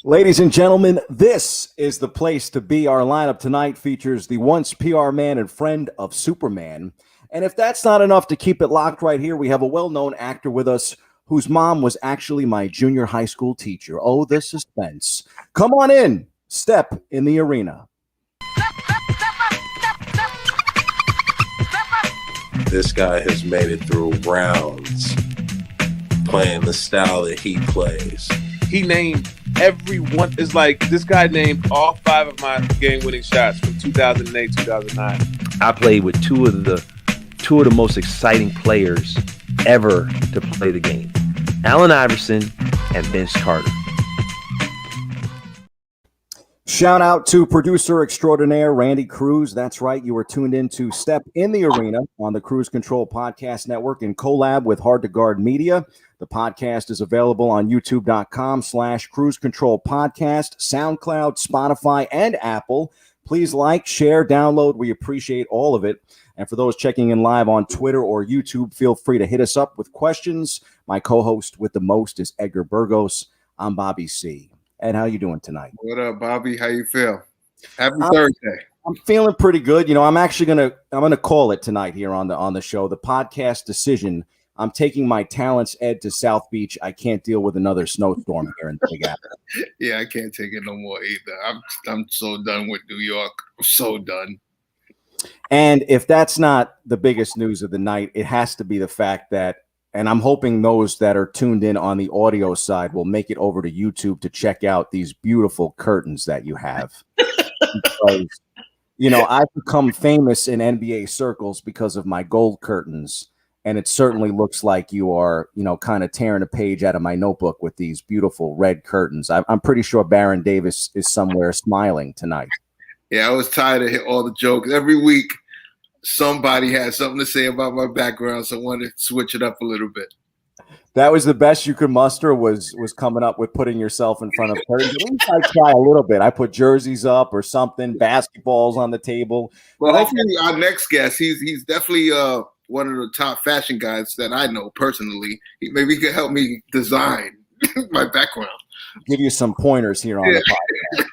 Ladies and gentlemen, this is the place to be. Our lineup tonight features the once PR man and friend of Superman. And if that's not enough to keep it locked right here, we have a well-known actor with us whose mom was actually my junior high school teacher. Oh, the suspense. Come on in. Step in the arena. This guy has made it through rounds playing the style that he plays. He named every one. It's like this guy named all 5 of my game-winning shots from 2008, 2009. I played with two of the most exciting players ever to play the game, Allen Iverson and Vince Carter. Shout out to producer extraordinaire Randy Cruz. That's right. You are tuned in to Step in the Arena on the Cruise Control Podcast Network in collab with Hard to Guard Media. The podcast is available on youtube.com/Cruise Control Podcast, SoundCloud, Spotify, and Apple. Please like, share, download. We appreciate all of it. And for those checking in live on Twitter or YouTube, feel free to hit us up with questions. My co-host with the most is Edgar Burgos. I'm Bobby C. Ed, how you doing tonight? What up, Bobby? How you feel? Happy Thursday. I'm feeling pretty good. You know, I'm gonna call it tonight here on the show. The podcast decision. I'm taking my talents, Ed, to South Beach. I can't deal with another snowstorm here in the Big Apple. Yeah, I can't take it no more either. I'm so done with New York. I'm so done. And if that's not the biggest news of the night, it has to be the fact that, and I'm hoping those that are tuned in on the audio side will make it over to YouTube to check out these beautiful curtains that you have. Because, you know, I've become famous in NBA circles because of my gold curtains. And it certainly looks like you are, you know, kind of tearing a page out of my notebook with these beautiful red curtains. I'm pretty sure Baron Davis is somewhere smiling tonight. Yeah, I was tired of all the jokes. Every week, somebody had something to say about my background, so I wanted to switch it up a little bit. That was the best you could muster was coming up with putting yourself in front of curtains. At least I try a little bit. I put jerseys up or something, basketballs on the table. Well, hopefully our next guest, he's definitely one of the top fashion guys that I know personally. Maybe he could help me design my background. Give you some pointers here on the podcast.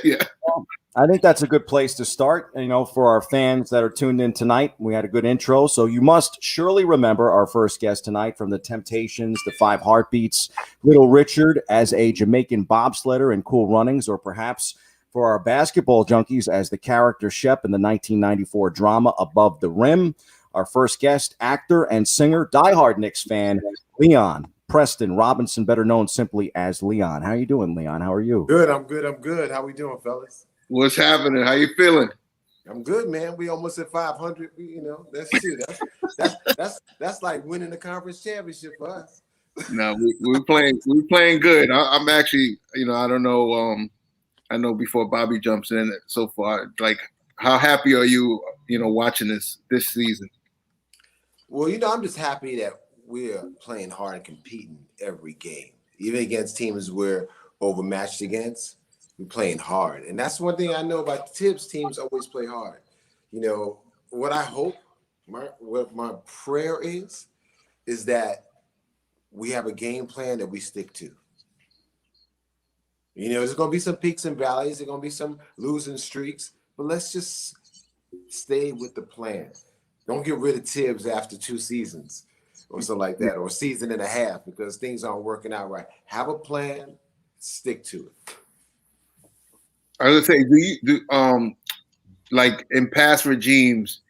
Yeah. Well, I think that's a good place to start. You know, for our fans that are tuned in tonight, we had a good intro. So you must surely remember our first guest tonight from the Temptations, the Five Heartbeats, Little Richard as a Jamaican bobsledder in Cool Runnings, or perhaps for our basketball junkies as the character Shep in the 1994 drama Above the Rim. Our first guest, actor and singer, diehard Knicks fan, Leon Preston Robinson, better known simply as Leon. How you doing, Leon? How are you? Good. I'm good. How we doing, fellas? What's happening? How you feeling? I'm good, man. We almost at 500. That's like winning the conference championship for us. No, we're playing good. I'm actually, you know, I don't know. I know before Bobby jumps in so far, like, how happy are you, you know, watching this season? Well, you know, I'm just happy that we're playing hard and competing every game, even against teams we're overmatched against. We're playing hard, and that's one thing I know about the Tibbs teams. Always play hard. You know what I hope, what my prayer is that we have a game plan that we stick to. You know, there's going to be some peaks and valleys. There's going to be some losing streaks, but let's just stay with the plan. Don't get rid of Tibbs after 2 seasons or something like that, or a season and a half because things aren't working out right. Have a plan, stick to it. I was gonna say, do like in past regimes,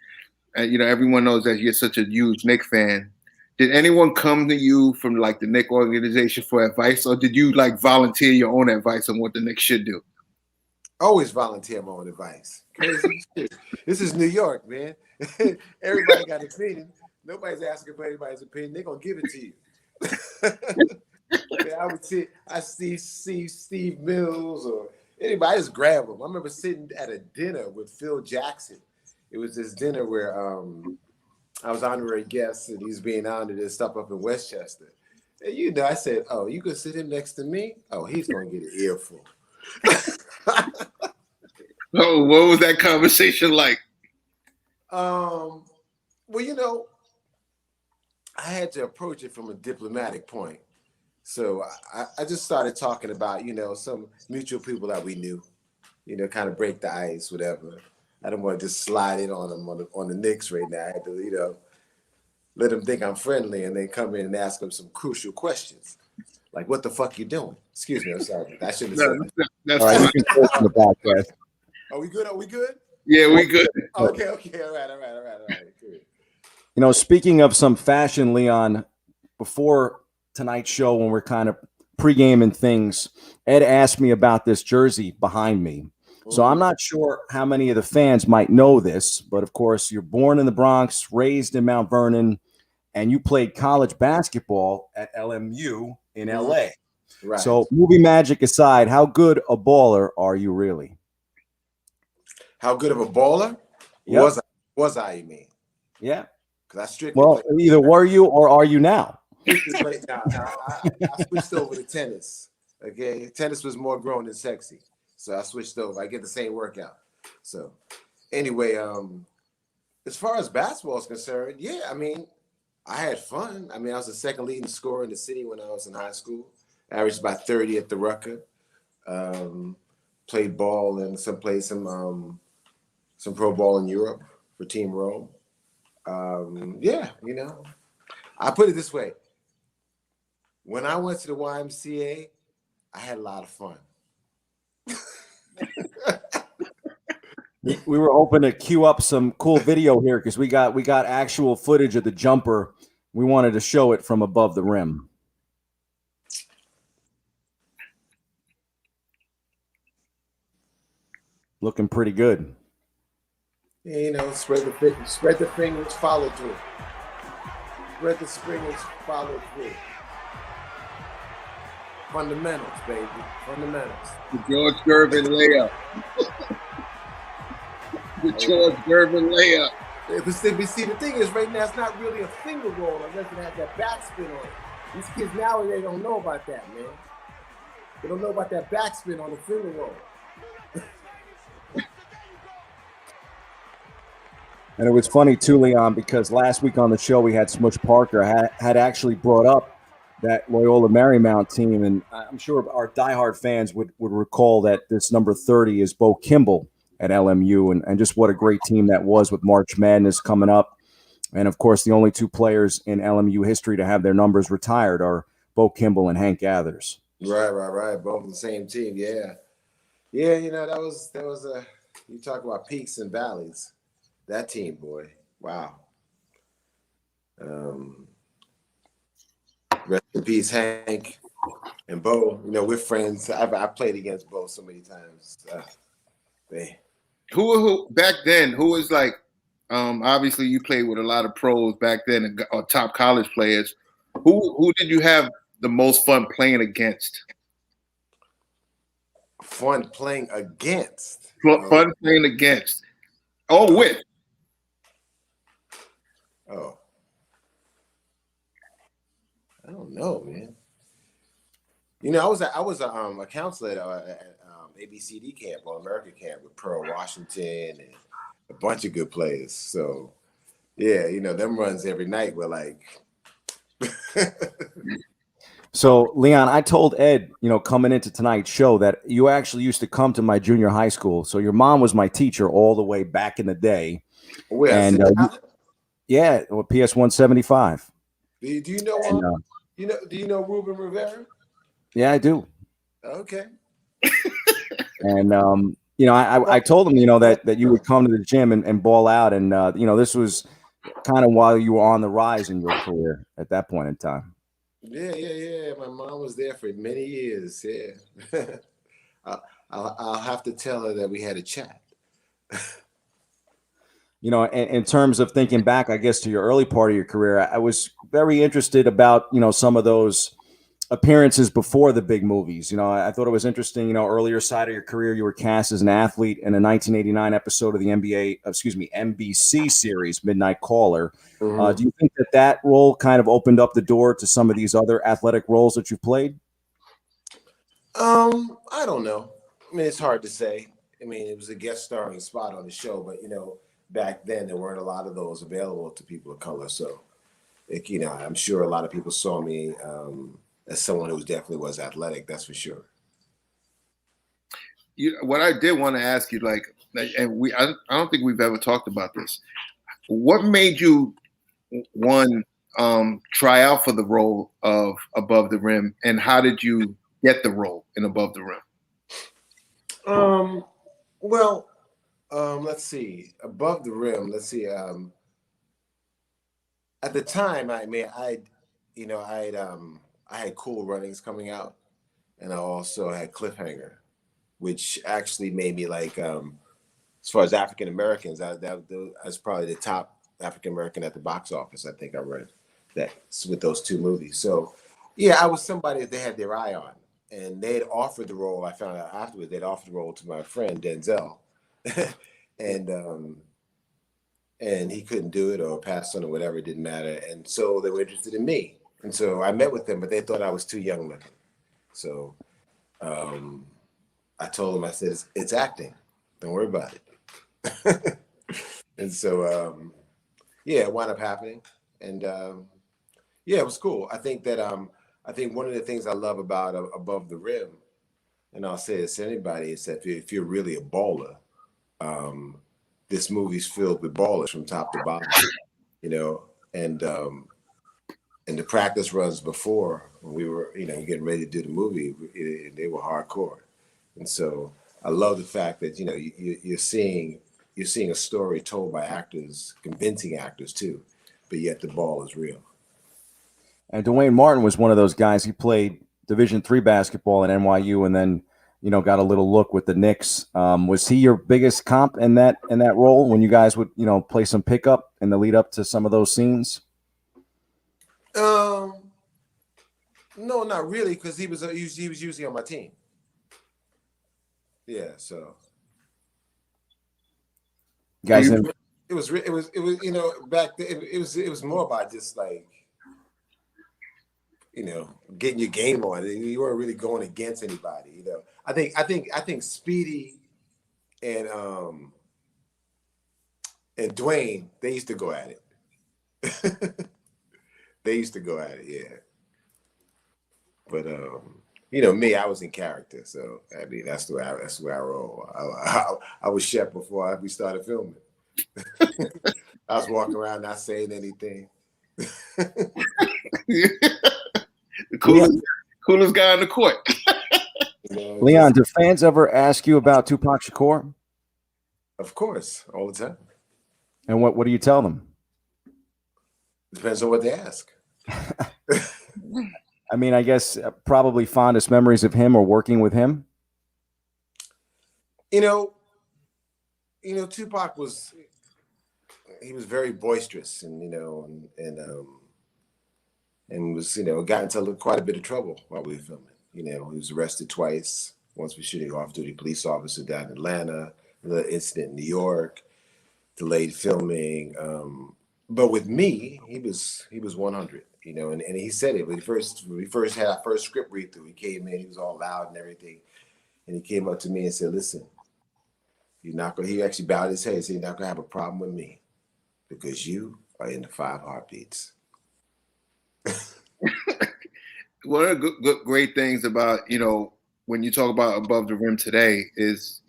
you know, everyone knows that you're such a huge Knicks fan. Did anyone come to you from like the Knicks organization for advice, or did you like volunteer your own advice on what the Knicks should do? Always volunteer my own advice. Crazy shit. This is New York, man. Everybody got an opinion. Nobody's asking for anybody's opinion. They're gonna give it to you. I see Steve Mills or anybody, I just grab them. I remember sitting at a dinner with Phil Jackson. It was this dinner where I was honorary guest and he's being honored and stuff up in Westchester. And you know, I said, "Oh, you could sit him next to me? Oh, he's gonna get an earful." Oh, what was that conversation like? Well, you know, I had to approach it from a diplomatic point. So I just started talking about, some mutual people that we knew, kind of break the ice, whatever. I don't want to just slide in on them on the Knicks right now. I had to, let them think I'm friendly and then come in and ask them some crucial questions. Like, what the fuck you doing? Excuse me, I'm sorry. I shouldn't have said that. That's All right, fine. you can close the podcast. Are we good? Are we good? Yeah, we good. Okay. All right. Good. Speaking of some fashion, Leon, before tonight's show, when we're kind of pre-gaming things, Ed asked me about this jersey behind me. So I'm not sure how many of the fans might know this, but of course, you're born in the Bronx, raised in Mount Vernon, and you played college basketball at LMU in LA. Right. So movie magic aside, how good a baller are you really? How good of a baller Yep. was I, you mean? Yeah. Because I strictly Well, played. either were you or are you now? I switched over to tennis. Okay, tennis was more grown and sexy, so I switched over. I get the same workout. So, anyway, as far as basketball is concerned, yeah, I mean, I had fun. I mean, I was the second leading scorer in the city when I was in high school. Averaged about 30 at the Rucker. Played ball and some pro ball in Europe for Team Rome. Yeah, I put it this way. When I went to the YMCA, I had a lot of fun. We were hoping to queue up some cool video here because we got actual footage of the jumper. We wanted to show it from above the rim. Looking pretty good. Yeah, spread the fingers, follow through. Spread the fingers, follow through. Fundamentals, baby. Fundamentals. The George Gervin layup. The George Gervin layup. But see, the thing is, right now, it's not really a finger roll unless it has that backspin on it. These kids now, they don't know about that, man. They don't know about that backspin on the finger roll. And it was funny too, Leon, because last week on the show we had Smush Parker had actually brought up that Loyola Marymount team, and I'm sure our diehard fans would recall that this number 30 is Bo Kimball at LMU, and just what a great team that was with March Madness coming up. And of course, the only two players in LMU history to have their numbers retired are Bo Kimball and Hank Gathers. Right. Both on the same team, yeah. Yeah, that was you talk about peaks and valleys. That team, boy, wow. Rest in peace, Hank and Bo. We're friends. I played against Bo so many times. Who back then? Who was like? Obviously, you played with a lot of pros back then, or top college players. Who did you have the most fun playing against? Fun playing against. Fun playing against. Oh, with. Oh, I don't know, man. I was a counselor at ABCD camp, All American camp with Pearl Washington and a bunch of good players. So, yeah, them runs every night were like. So, Leon, I told Ed, coming into tonight's show that you actually used to come to my junior high school. So your mom was my teacher all the way back in the day. Where? And yeah, PS 175. Do you know? Do you know Ruben Rivera? Yeah, I do. Okay. And I told him, that you would come to the gym and ball out, and this was kind of while you were on the rise in your career at that point in time. Yeah. My mom was there for many years. Yeah. I'll have to tell her that we had a chat. In terms of thinking back, I guess, to your early part of your career, I was very interested about, some of those appearances before the big movies. I thought it was interesting, earlier side of your career, you were cast as an athlete in a 1989 episode of the NBC series, Midnight Caller. Mm-hmm. Do you think that role kind of opened up the door to some of these other athletic roles that you've played? I don't know. I mean, it's hard to say. I mean, it was a guest starring spot on the show, but, back then there weren't a lot of those available to people of color. So, I'm sure a lot of people saw me as someone who definitely was athletic. That's for sure. What I did want to ask you, and I don't think we've ever talked about this. What made you try out for the role of Above the Rim, and how did you get the role in Above the Rim? Let's see. Above the Rim. Let's see. At the time, I had Cool Runnings coming out, and I also had Cliffhanger, which actually made me like, as far as African Americans, that was probably the top African American at the box office. I think I read that with those two movies. So, yeah, I was somebody that they had their eye on, and they had offered the role. I found out afterwards they'd offered the role to my friend Denzel, and he couldn't do it or passed on or whatever. It didn't matter, and so they were interested in me, and so I met with them, but they thought I was too young looking. So, I told them, I said, it's acting. Don't worry about it. And so, it wound up happening. And it was cool. I think that I think one of the things I love about Above the Rim, and I'll say this to anybody, is that if you're really a baller, this movie's filled with ballers from top to bottom, and the practice runs before, when we were, getting ready to do the movie, they were hardcore. And so I love the fact that, you're seeing a story told by actors, convincing actors too, but yet the ball is real. And Dwayne Martin was one of those guys. He played Division III basketball at NYU, and then got a little look with the Knicks. Was he your biggest comp in that role when you guys would play some pickup in the lead up to some of those scenes? No, not really, because he was usually on my team. Yeah, so guys, it was back then. It was more about just like getting your game on. You weren't really going against anybody. I think Speedy and Dwayne, they used to go at it. They used to go at it, yeah. But me, I was in character, so I mean that's the way I roll. I was chef before we started filming. I was walking around not saying anything. The coolest guy on the court. Leon, do fans ever ask you about Tupac Shakur? Of course, all the time. And what do you tell them? Depends on what they ask. I mean, I guess probably fondest memories of him or working with him. Tupac was very boisterous, and was got into quite a bit of trouble while we were filming. He was arrested twice. Once for shooting off-duty police officer down in Atlanta, the incident in New York, delayed filming. But with me, he was 100. And he said it when we first had our first script read through. He came in, he was all loud and everything, and he came up to me and said, "Listen, you're not going." He actually bowed his head and said, "You're not going to have a problem with me because you are in the 5 heartbeats." One of the great things about when you talk about Above the Rim today is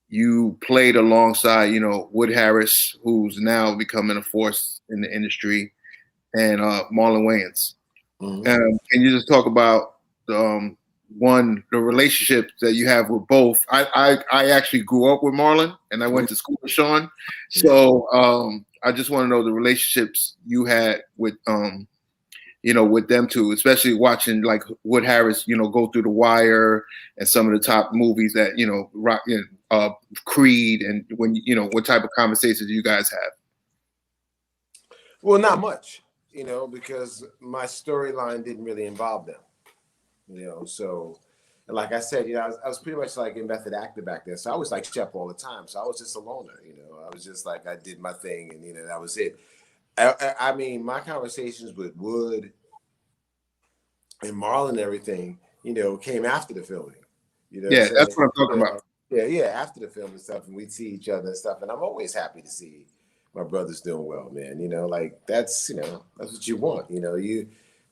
you played alongside Wood Harris, who's now becoming a force in the industry, and Marlon Wayans. Mm-hmm. Can you just talk about the relationship that you have with both? I actually grew up with Marlon, and I went to school with Sean, so I just want to know the relationships you had with with them two, especially watching like Wood Harris, go through The Wire and some of the top movies that rock, Creed, and when what type of conversations you guys have. Well, not much. Because my storyline didn't really involve them, so, and like I said, I was pretty much like a method actor back then. So I was like chef all the time. So I was just a loner, I was just like, I did my thing and, that was it. I mean, my conversations with Wood and Marlon and everything, came after the filming. Yeah, that's what I'm talking about. Yeah, after the film and stuff, and we'd see each other and stuff. And I'm always happy to see my brother's doing well, man. Like that's what you want.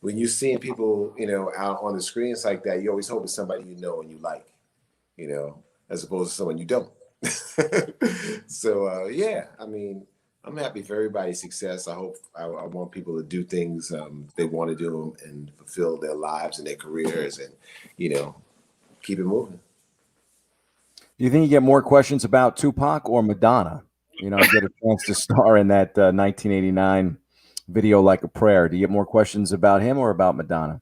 when you're seeing people, out on the screens like that, you always hope it's somebody you know and you like, as opposed to someone you don't. So, yeah, I mean, I'm happy for everybody's success. I want people to do things they want to do and fulfill their lives and their careers and, keep it moving. Do you think you get more questions about Tupac or Madonna? You get a chance to star in that 1989 video Like a Prayer. Do you get more questions about him or about Madonna?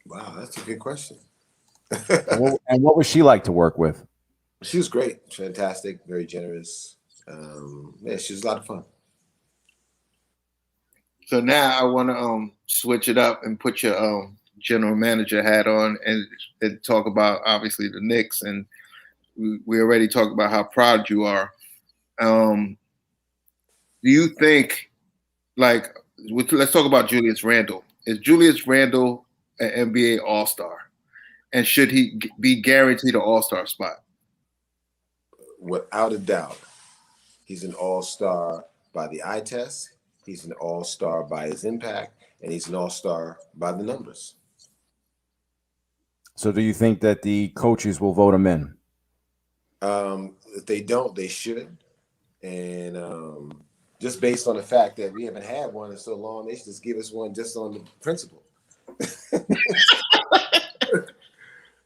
Wow, that's a good question. And what was she like to work with? She was great, fantastic, very generous. She was a lot of fun. So now I want to switch it up and put your general manager hat on and talk about obviously the Knicks, and we already talked about how proud you are. Do you think, let's talk about Julius Randle. Is Julius Randle an NBA All-Star? And should he be guaranteed an All-Star spot? Without a doubt, he's an All-Star by the eye test. He's an All-Star by his impact, and he's an All-Star by the numbers. So do you think that the coaches will vote him in? If they don't, they should. And just based on the fact that we haven't had one in so long, they should just give us one just on the principle.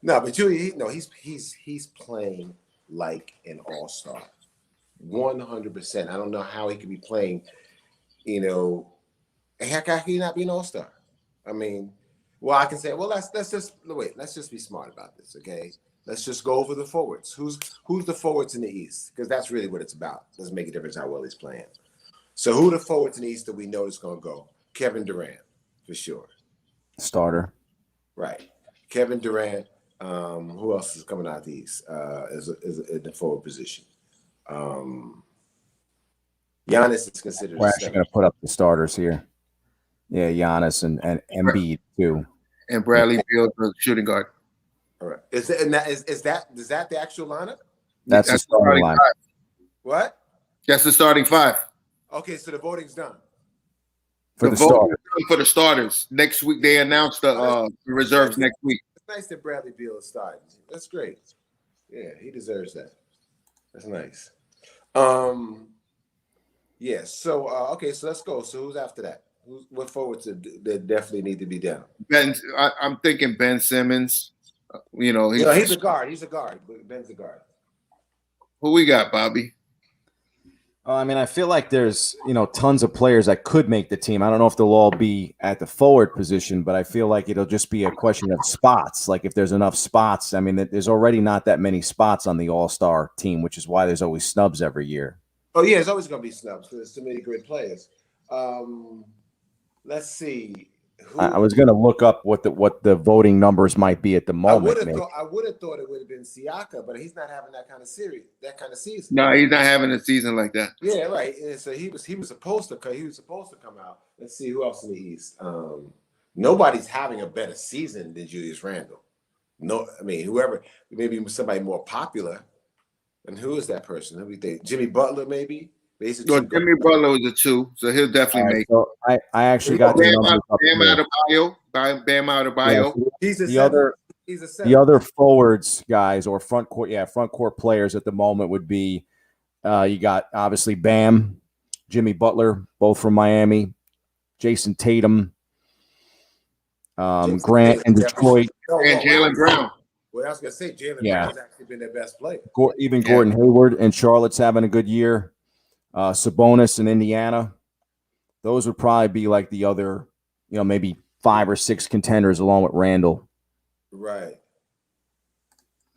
No, but Julie, he's playing like an all-star, 100%. I don't know how he could be playing. How can he not be an all-star? I mean, well, I can say, well, let's just be smart about this, okay? Let's just go over the forwards. Who's the forwards in the East? Because that's really what it's about. Doesn't make a difference how well he's playing. So who are the forwards in the East that we know is going to go? Kevin Durant, for sure. Starter. Right. Kevin Durant. Who else is coming out the East is in the forward position? Giannis is considered. We're actually going to put up the starters here. Yeah, Giannis and Embiid too. And Bradley Beal, the shooting guard. All right. Is that the actual lineup? That's the starting lineup. What? That's the starting five. Okay, so the voting's done. For the starters. For the starters. Next week they announced the reserves next week. It's nice that Bradley Beal is starting. That's great. Yeah, he deserves that. That's nice. Yeah, so okay, so let's go. So who's after that? What forwards that definitely need to be down? I'm thinking Ben Simmons. He's a guard. He's a guard. Ben's a guard. Who we got, Bobby? I mean, I feel like there's, tons of players that could make the team. I don't know if they'll all be at the forward position, but I feel like it'll just be a question of spots. Like if there's enough spots, I mean, there's already not that many spots on the All-Star team, which is why there's always snubs every year. Oh, yeah, there's always going to be snubs because there's too many great players. Let's see. I was going to look up what the voting numbers might be at the moment. I would have thought it would have been Siaka, but he's not having that kind of season. No, he's not having a season like that. Yeah, right. And so he was supposed to come out. Let's see who else in the East. Nobody's having a better season than Julius Randle. No, I mean whoever, maybe somebody more popular. And who is that person? Let me think. Jimmy Butler, maybe. Jimmy Butler was a 2, so he'll definitely make it. So I actually got the numbers up Bam Adebayo. Yeah, the other forwards guys or front court players at the moment would be you got obviously Bam, Jimmy Butler, both from Miami, Jason Tatum, Grant in Detroit, and Jaylen Brown. Well, I was gonna say Jaylen Brown's actually been their best player. Gordon Hayward in Charlotte's having a good year. Sabonis in Indiana. Those would probably be like the other, maybe 5 or 6 contenders along with Randall. Right.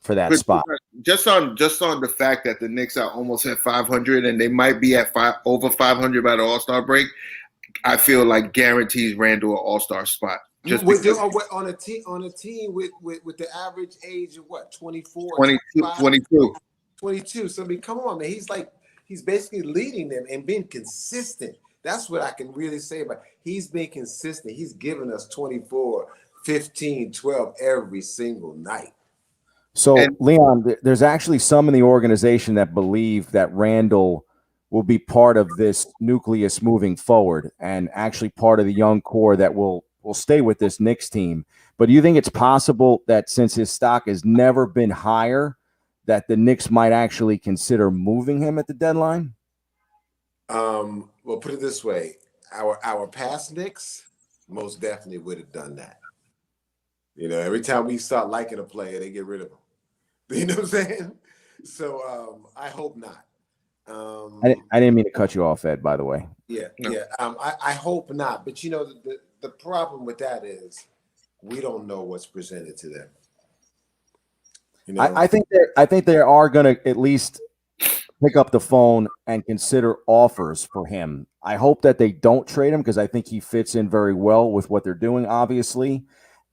For that spot. Just on the fact that the Knicks are almost at 500 and they might be at over 500 by the All-Star break, I feel like guarantees Randall an All-Star spot. Just on a team with the average age of what, 24, 22. So I mean, come on, man. He's basically leading them and being consistent. That's what I can really say about. He's been consistent. He's given us 24, 15, 12 every single night. So, Leon, there's actually some in the organization that believe that Randall will be part of this nucleus moving forward and actually part of the young core that will stay with this Knicks team. But do you think it's possible that since his stock has never been higher, that the Knicks might actually consider moving him at the deadline? Well, put it this way. Our past Knicks most definitely would have done that. You know, every time we start liking a player, they get rid of him. You know what I'm saying? So I hope not. I didn't mean to cut you off, Ed, by the way. Yeah, No. yeah. I hope not. But, you know, the problem with that is we don't know what's presented to them. You know? I think they are going to at least pick up the phone and consider offers for him. I hope that they don't trade him because I think he fits in very well with what they're doing, obviously.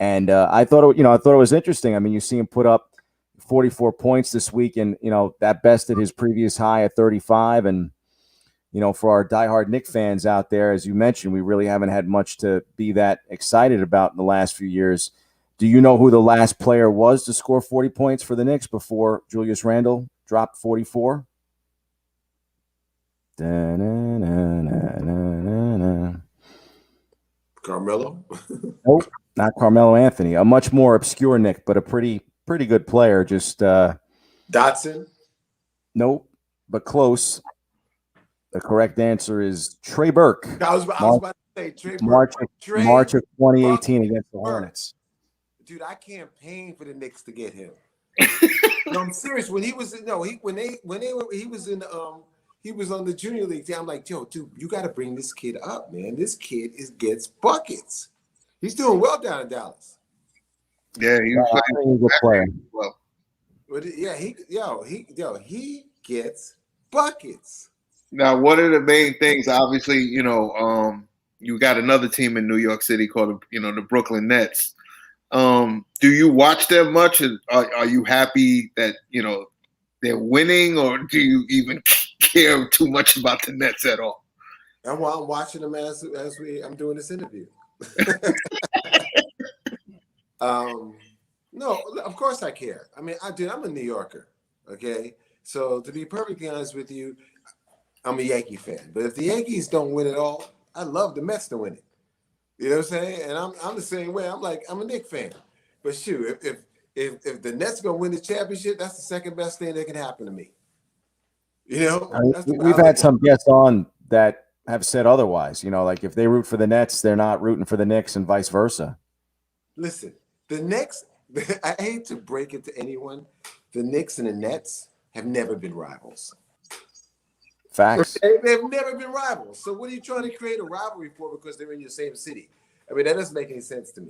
And I thought it was interesting. I mean, you see him put up 44 points this week, and that bested his previous high at 35. And for our diehard Knicks fans out there, as you mentioned, we really haven't had much to be that excited about in the last few years. Do you know who the last player was to score 40 points for the Knicks before Julius Randle dropped 44? Carmelo? Nope, not Carmelo Anthony. A much more obscure Knick, but a pretty good player. Just Dotson? Nope, but close. The correct answer is Trey Burke. I was about to say Trey Burke. March of 2018 Burke. against the Hornets. Dude, I campaigned for the Knicks to get him. No, I'm serious. When he was he was on the junior league team. I'm like, yo, dude, you got to bring this kid up, man. This kid gets buckets. He's doing well down in Dallas. Yeah, he's a good player. well. But yeah, he gets buckets. Now, one of the main things, obviously, you got another team in New York City called, the Brooklyn Nets. Do you watch them much? Are you happy that, they're winning, or do you even care too much about the Nets at all? I'm watching them as I'm doing this interview. No, of course I care. I mean, I'm a New Yorker, okay? So to be perfectly honest with you, I'm a Yankee fan. But if the Yankees don't win it all, I love the Mets to win it. You know what I'm saying? And I'm the same way. I'm a Knicks fan. But shoot, if the Nets gonna win the championship, that's the second best thing that can happen to me. We've had some guests on that have said otherwise. Like if they root for the Nets, they're not rooting for the Knicks, and vice versa. Listen, the Knicks. I hate to break it to anyone. The Knicks and the Nets have never been rivals. Facts. They've never been rivals. So what are you trying to create a rivalry for because they're in your same city? I mean, that doesn't make any sense to me.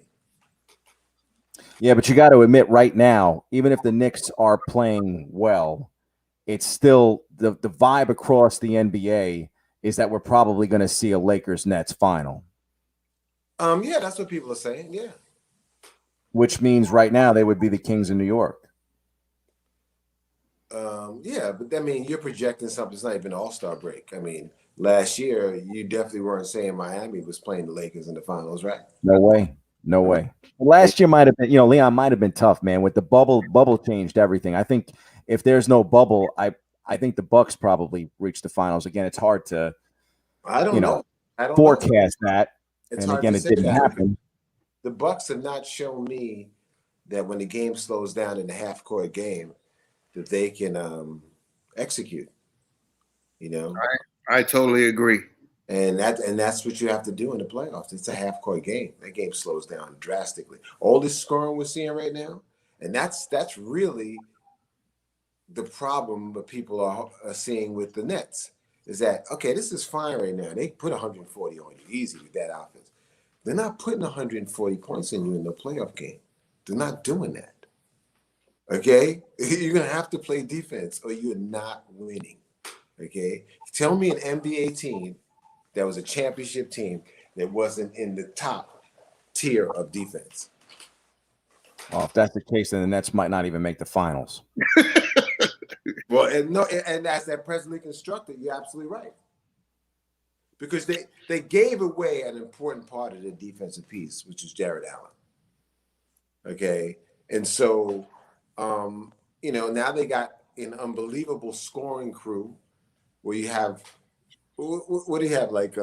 Yeah, but you got to admit right now, even if the Knicks are playing well, it's still the vibe across the NBA is that we're probably going to see a Lakers-Nets final. Yeah, that's what people are saying. Yeah. Which means right now they would be the Kings of New York. Yeah, but I mean, you're projecting something. It's not even an all-star break. I mean, last year you definitely weren't saying Miami was playing the Lakers in the finals, right? No way. Last year might have been, Leon might have been tough, man. With the bubble changed everything. I think if there's no bubble, I think the Bucks probably reach the finals. Again, it's hard to, I don't know. forecast that. It's and hard again, to it say didn't that. happen. The Bucks have not shown me that when the game slows down in the half-court game, that they can execute. I totally agree. And that's what you have to do in the playoffs. It's a half-court game. That game slows down drastically. All this scoring we're seeing right now, and that's really the problem that people are seeing with the Nets is that, okay, this is fine right now. They put 140 on you easy with that offense. They're not putting 140 points in you in the playoff game. They're not doing that. Okay? You're going to have to play defense or you're not winning. Okay? Tell me an NBA team that was a championship team that wasn't in the top tier of defense. Well, if that's the case, then the Nets might not even make the finals. Well, and as they're presently constructed, you're absolutely right. Because they gave away an important part of the defensive piece, which is Jarrett Allen. Okay? And so, now they got an unbelievable scoring crew where you have What do you have? Like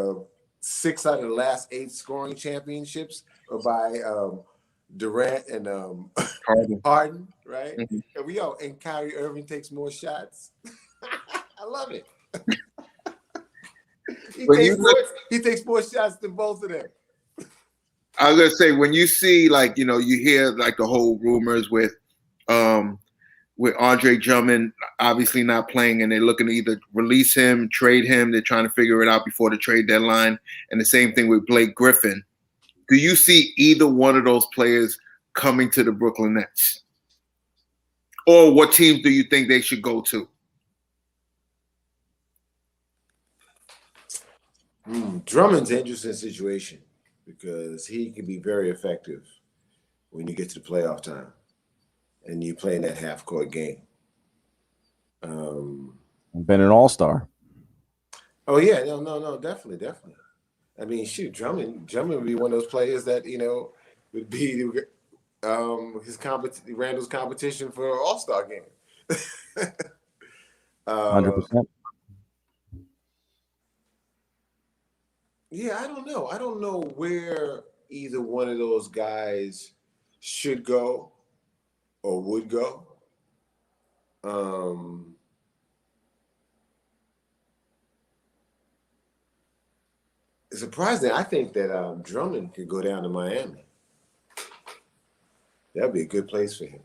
6 out of the last 8 scoring championships are by Durant and Harden, right? Mm-hmm. And Kyrie Irving takes more shots. I love it. He takes more shots than both of them. I was gonna say, when you see, like, you hear like the whole rumors with Andre Drummond obviously not playing, and they're looking to either release him, trade him. They're trying to figure it out before the trade deadline. And the same thing with Blake Griffin. Do you see either one of those players coming to the Brooklyn Nets? Or what teams do you think they should go to? Drummond's an interesting situation because he can be very effective when you get to the playoff time and you play in that half-court game. Been an all-star. Oh, yeah. No, definitely. I mean, shoot, Drummond would be one of those players that, would be Randall's competition for an all-star game. 100%. Yeah, I don't know. I don't know where either one of those guys should go or would go. Surprisingly, I think that Drummond could go down to Miami. That'd be a good place for him.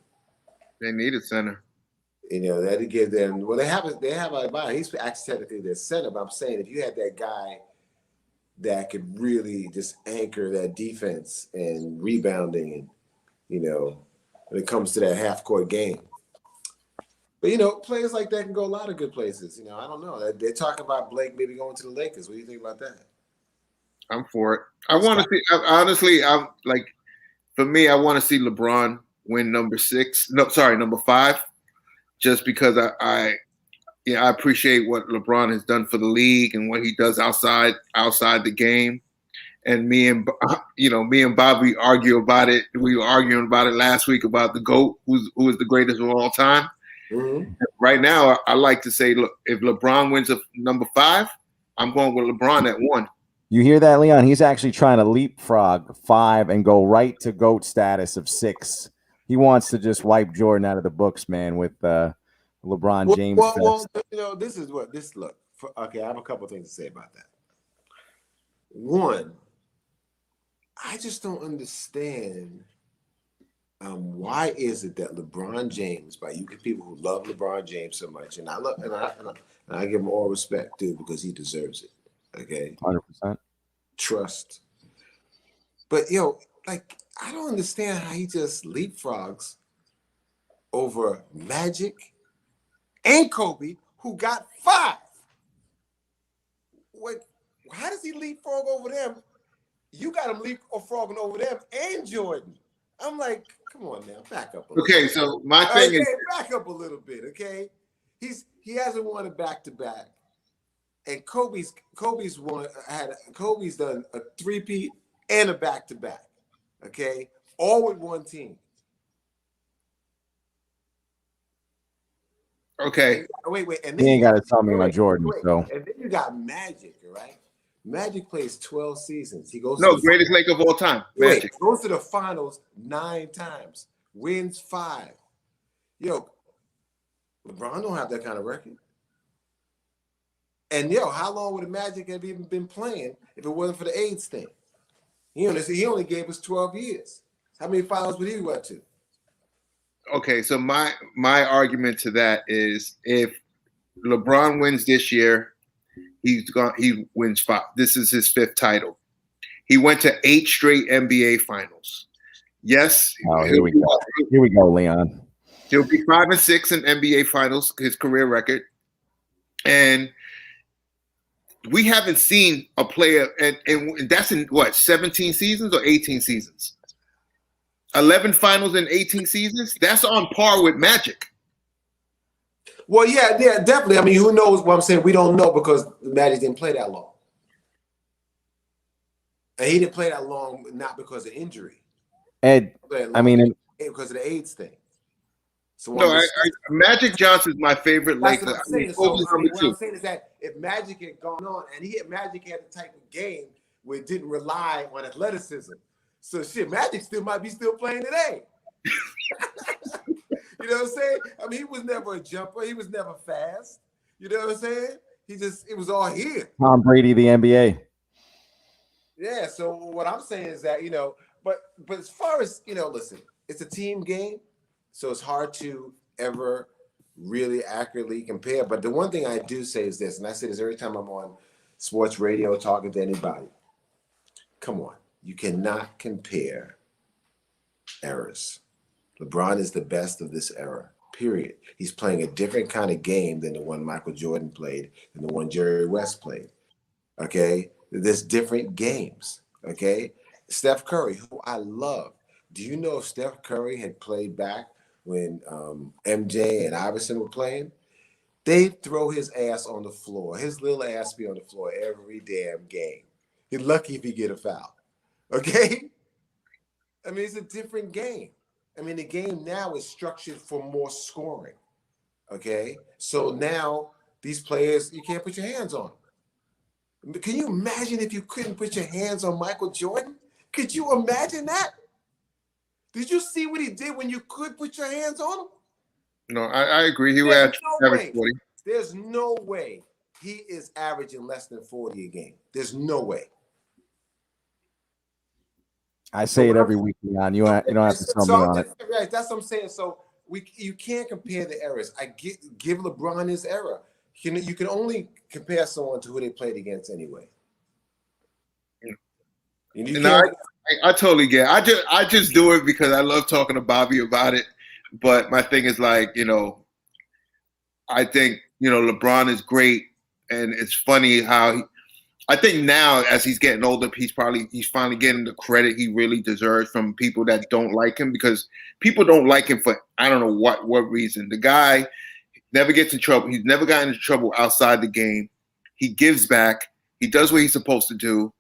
They need a center. That'd give them. Well, they have a he's actually technically their center, but I'm saying if you had that guy that could really just anchor that defense and rebounding, and when it comes to that half-court game. But players like that can go a lot of good places. I don't know. They're talking about Blake maybe going to the Lakers. What do you think about that? I'm for it. I want to see. Honestly, I'm like, for me, I want to see LeBron win number 5, just because I appreciate what LeBron has done for the league and what he does outside the game. And me and Bobby argue about it. We were arguing about it last week about the GOAT, who is the greatest of all time. Mm-hmm. Right now, I like to say, look, if LeBron wins a number 5, I'm going with LeBron at 1. You hear that, Leon? He's actually trying to leapfrog 5 and go right to GOAT status of 6. He wants to just wipe Jordan out of the books, man, with LeBron James. Well, this is what this look. Okay, I have a couple things to say about that. One, I just don't understand why is it that LeBron James, by you people who love LeBron James so much, and I give him all respect too because he deserves it. Okay, 100%. Trust. But I don't understand how he just leapfrogs over Magic and Kobe, who got 5. How does he leapfrog over them? You got him leapfrogging over them and Jordan. I'm like, come on now, back up a little bit. So my thing is, back up a little bit, okay? He hasn't won a back-to-back. And Kobe's done a 3-peat and a back-to-back, okay? All with one team. Okay. Wait. And then you ain't got to tell me about Jordan. So. And then you got Magic, right? Magic plays 12 seasons. He goes greatest Laker of all time. Magic goes to the finals 9 times, wins 5. LeBron don't have that kind of record. And how long would the Magic have even been playing if it wasn't for the AIDS thing? He only gave us 12 years. How many finals would he went to? Okay, so my argument to that is, if LeBron wins this year, he wins 5. This is his 5th title. He went to 8 straight NBA finals. Yes. Oh, here we go. Here we go, Leon. He'll be 5 and 6 in NBA finals, his career record. And we haven't seen a player, and that's in 17 seasons or 18 seasons? 11 finals in 18 seasons? That's on par with Magic. Well, yeah, definitely. I mean, who knows what I'm saying? We don't know because Magic didn't play that long. And he didn't play that long not because of injury. Ed, because of the AIDS thing. So Magic Johnson's my favorite Laker. What I'm saying is if Magic had gone on, and Magic had the type of game where it didn't rely on athleticism. So shit, Magic might be still playing today. You know what I'm saying? I mean, he was never a jumper. He was never fast. You know what I'm saying? It was all here. Tom Brady, the NBA. Yeah, so what I'm saying is that, but as far as, listen, it's a team game, so it's hard to ever really accurately compare. But the one thing I do say is this, and I say this every time I'm on sports radio talking to anybody. Come on, you cannot compare eras. LeBron is the best of this era, period. He's playing a different kind of game than the one Michael Jordan played and the one Jerry West played, okay? There's different games, okay? Steph Curry, who I love. Do you know if Steph Curry had played back when MJ and Iverson were playing? They'd throw his ass on the floor. His little ass be on the floor every damn game. He's lucky if he get a foul, okay? I mean, it's a different game. I mean, the game now is structured for more scoring, okay? So now these players, you can't put your hands on them. Can you imagine if you couldn't put your hands on Michael Jordan? Could you imagine that? Did you see what he did when you could put your hands on him? No, I agree. He was at 40. There's no way he is averaging less than 40 a game. There's no way. I say it every week, Leon. You don't have to tell me on it. Right, that's what I'm saying. So you can't compare the eras. I give LeBron his era. You can only compare someone to who they played against anyway. And I totally get it. I just do it because I love talking to Bobby about it. But my thing is like, I think, LeBron is great. And it's funny how I think now as he's getting older, he's finally getting the credit he really deserves from people that don't like him, because people don't like him for, I don't know what reason. The guy never gets in trouble. He's never gotten into trouble outside the game. He gives back. He does what he's supposed to do.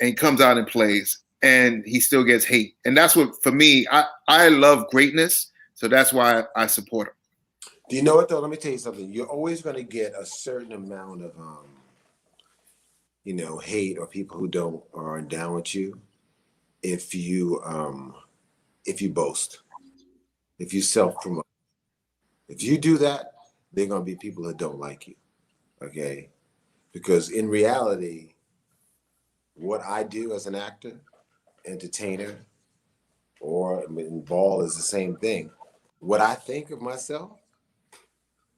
And he comes out and plays. And he still gets hate. And that's what, for me, I love greatness. So that's why I support him. Do you know what, though? Let me tell you something. You're always going to get a certain amount of, hate, or people who aren't down with you if you boast, if you self-promote. If you do that, there are going to be people that don't like you, okay? Because in reality, what I do as an actor, entertainer, or ball is the same thing. What I think of myself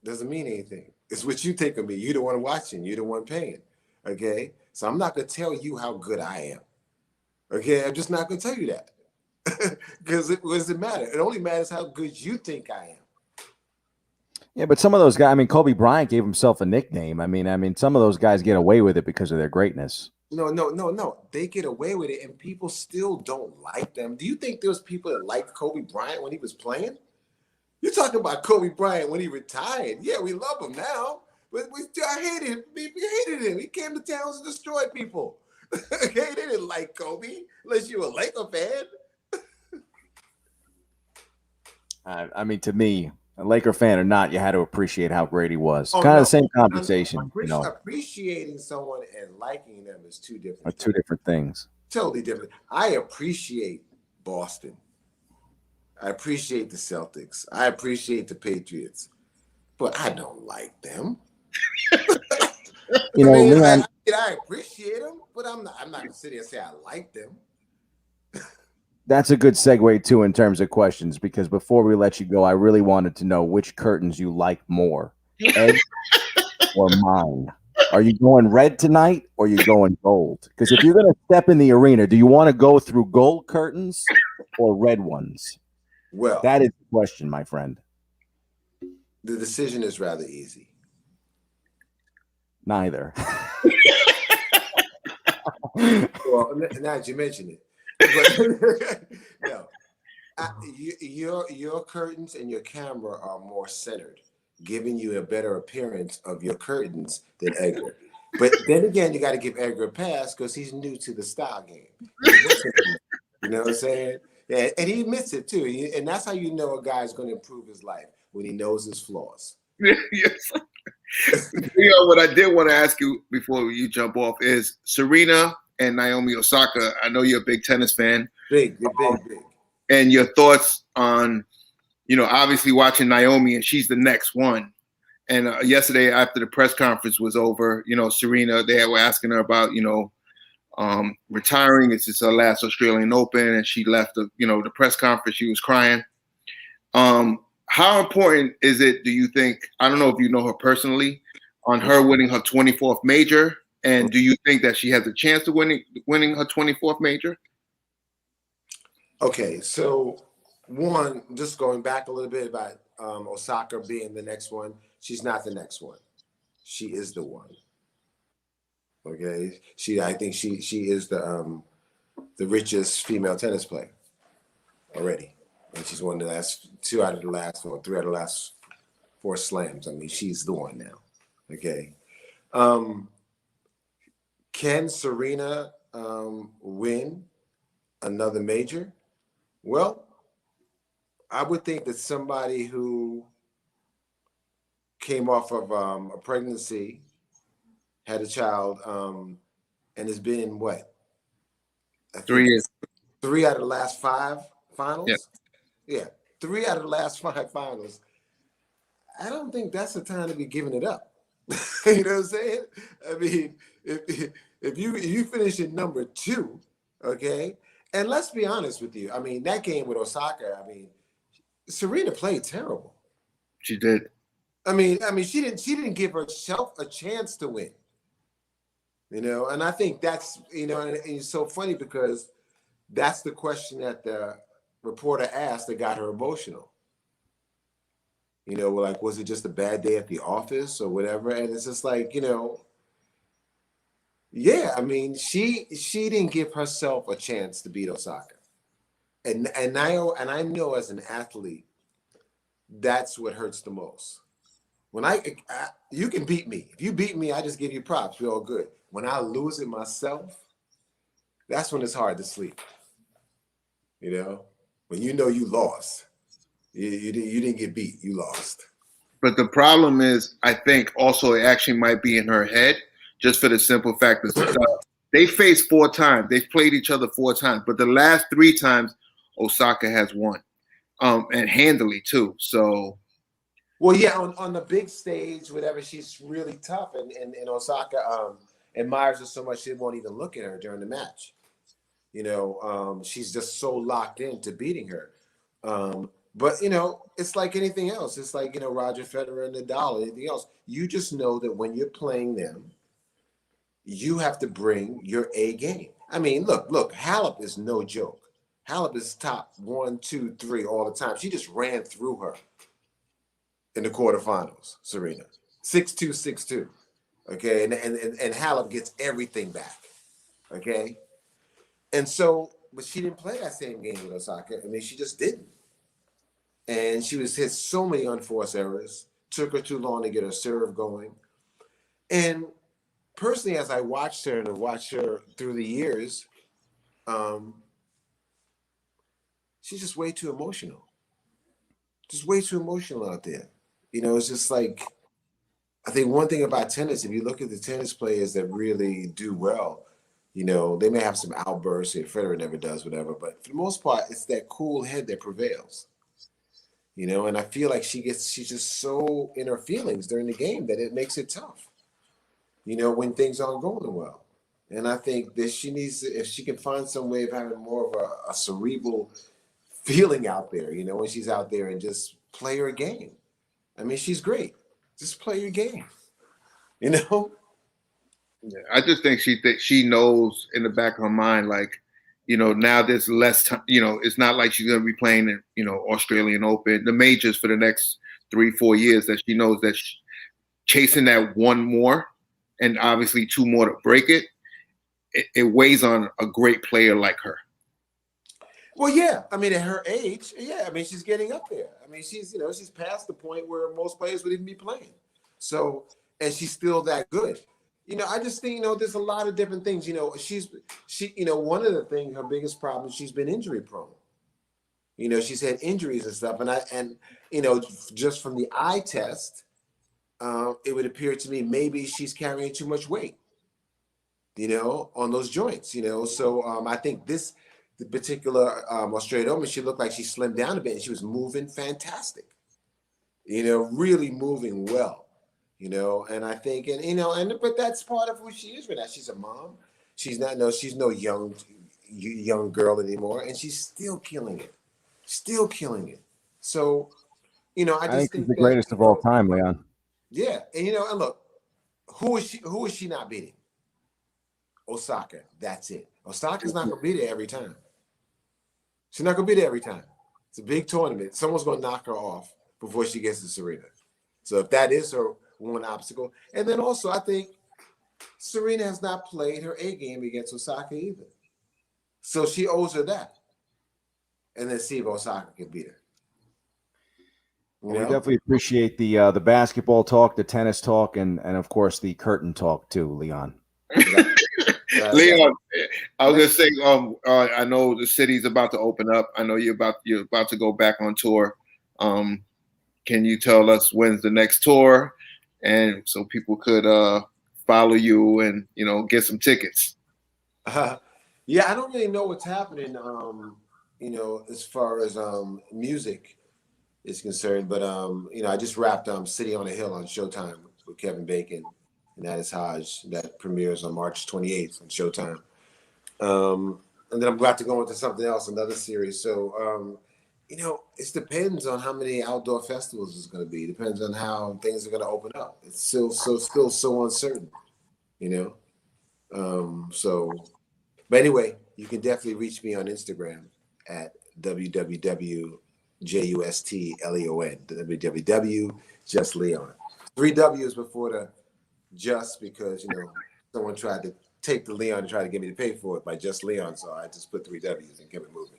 doesn't mean anything. It's what you think of me. You're the one watching. You're the one paying. Okay? So I'm not going to tell you how good I am. Okay? I'm just not going to tell you that. Because what does it matter? It only matters how good you think I am. Yeah, but some of those guys, Kobe Bryant gave himself a nickname. I mean, some of those guys get away with it because of their greatness. No. They get away with it, and people still don't like them. Do you think there was people that liked Kobe Bryant when he was playing? You're talking about Kobe Bryant when he retired. Yeah, we love him now, but I hated him. We hated him. He came to town to destroy people. Okay, they didn't like Kobe unless you were a Laker fan. To me, a Laker fan or not, you had to appreciate how great he was. Kind of the same conversation. Appreciating someone and liking them is two different things. Totally different. I appreciate Boston. I appreciate the Celtics. I appreciate the Patriots. But I don't like them. Leon, I appreciate them, but I'm not going to sit here and say I like them. That's a good segue, too, in terms of questions, because before we let you go, I really wanted to know which curtains you like more, Ed or mine. Are you going red tonight or are you going gold? Because if you're going to step in the arena, do you want to go through gold curtains or red ones? Well, that is the question, my friend. The decision is rather easy. Neither. Well, now that you mention it. But, no, your curtains and your camera are more centered, giving you a better appearance of your curtains than Edgar. But then again, you got to give Edgar a pass because he's new to the style game. You know what I'm saying? Yeah, and he admits it too. And that's how you know a guy's going to improve his life, when he knows his flaws. Yes. What I did want to ask you before you jump off is Serena and Naomi Osaka. I know you're a big tennis fan. Big. And your thoughts on, obviously watching Naomi, and she's the next one. And yesterday, after the press conference was over, Serena, they were asking her about, retiring. It's just her last Australian Open, and she left the press conference. She was crying. How important is it, do you think? I don't know if you know her personally, on her winning her 24th major, and do you think that she has a chance of winning her 24th major? Okay, so one, just going back a little bit about Osaka being the next one. She's not the next one. She is the one. Okay, I think she is the richest female tennis player already, and she's won the last 3 out of the last 4 slams. I mean, she's the one now. Okay, can Serena win another major? Well, I would think that somebody who came off of a pregnancy, had a child, and has been in what? 3 years. 3 out of the last 5 finals? Yeah. 3 out of the last 5 finals. I don't think that's the time to be giving it up. You know what I'm saying? I mean, if you finish at number 2, okay? And let's be honest with you. I mean, that game with Osaka, I mean, Serena played terrible. She did. I mean, she didn't give herself a chance to win. And I think that's, and it's so funny because that's the question that the reporter asked that got her emotional. Like, was it just a bad day at the office or whatever? And it's just like, yeah, I mean, she didn't give herself a chance to beat Osaka. And I know as an athlete, that's what hurts the most. When you can beat me. If you beat me, I just give you props. We're all good. When I lose it myself, that's when it's hard to sleep. When you lost. You didn't get beat. You lost. But the problem is, I think also it actually might be in her head, just for the simple fact that they faced 4 times. They've played each other 4 times. But the last 3 times, Osaka has won. And handily, too. So... Well, yeah, on the big stage, whatever, she's really tough, and Osaka admires her so much she won't even look at her during the match. She's just so locked into beating her. But it's like anything else. It's like Roger Federer and Nadal, anything else. You just know that when you're playing them, you have to bring your A game. I mean, look, Halep is no joke. Halep is top 1, 2, 3 all the time. She just ran through her in the quarterfinals, Serena. 6-2, 6-2. Okay, and Halep gets everything back. Okay? And so, but she didn't play that same game with Osaka. I mean, she just didn't. And she was hit so many unforced errors. Took her too long to get her serve going. And personally, as I watched her through the years, she's just way too emotional. Just way too emotional out there. It's just like, I think one thing about tennis, if you look at the tennis players that really do well, they may have some outbursts, if Federer never does, whatever, but for the most part, it's that cool head that prevails. And I feel like she's just so in her feelings during the game that it makes it tough, when things aren't going well. And I think that she needs to, if she can find some way of having more of a cerebral feeling out there, when she's out there, and just play her game. I mean, she's great. Just play your game, Yeah, I just think she knows in the back of her mind, like, now there's less time. It's not like she's going to be playing in, Australian Open, the majors for the next 3-4 years, that she knows that chasing that 1 more and obviously 2 more to break it, it weighs on a great player like her. Well, yeah. I mean, at her age, yeah. I mean, she's getting up there. I mean, she's past the point where most players would even be playing. So, and she's still that good. I just think, there's a lot of different things. One of the things, her biggest problem is she's been injury prone. She's had injuries and stuff. And just from the eye test, it would appear to me maybe she's carrying too much weight, on those joints, So I think the particular Australian Open, she looked like she slimmed down a bit and she was moving fantastic, really moving well, and I think, but that's part of who she is right now. She's a mom. She's no young girl anymore, and she's still killing it. So, I think think she's the greatest of all time, Leon. Yeah, and and look, who is she not beating? Osaka. That's it. Osaka's not gonna be there every time. She's not gonna be there every time. It's a big tournament. Someone's gonna knock her off before she gets to Serena. So if that is her one obstacle, and then also I think Serena has not played her A game against Osaka either. So she owes her that. And then see if Osaka can beat her. We definitely appreciate the basketball talk, the tennis talk, and of course the curtain talk too, Leon. Leon, I was gonna say, I know the city's about to open up. I know you're about to go back on tour. Can you tell us when's the next tour, and so people could follow you and get some tickets? Yeah, I don't really know what's happening. As far as music is concerned, but I just wrapped City on a Hill on Showtime with Kevin Bacon and Addis Hodge that premieres on March 28th on Showtime. And then I'm about to go into something else, another series. So, it depends on how many outdoor festivals it's going to be. It depends on how things are going to open up. It's still so uncertain, But anyway, you can definitely reach me on Instagram at www.justleon, www.justleon. 3 W's before the just because, someone tried to take the Leon and try to get me to pay for it by Just Leon, so I just put 3 W's and kept it moving.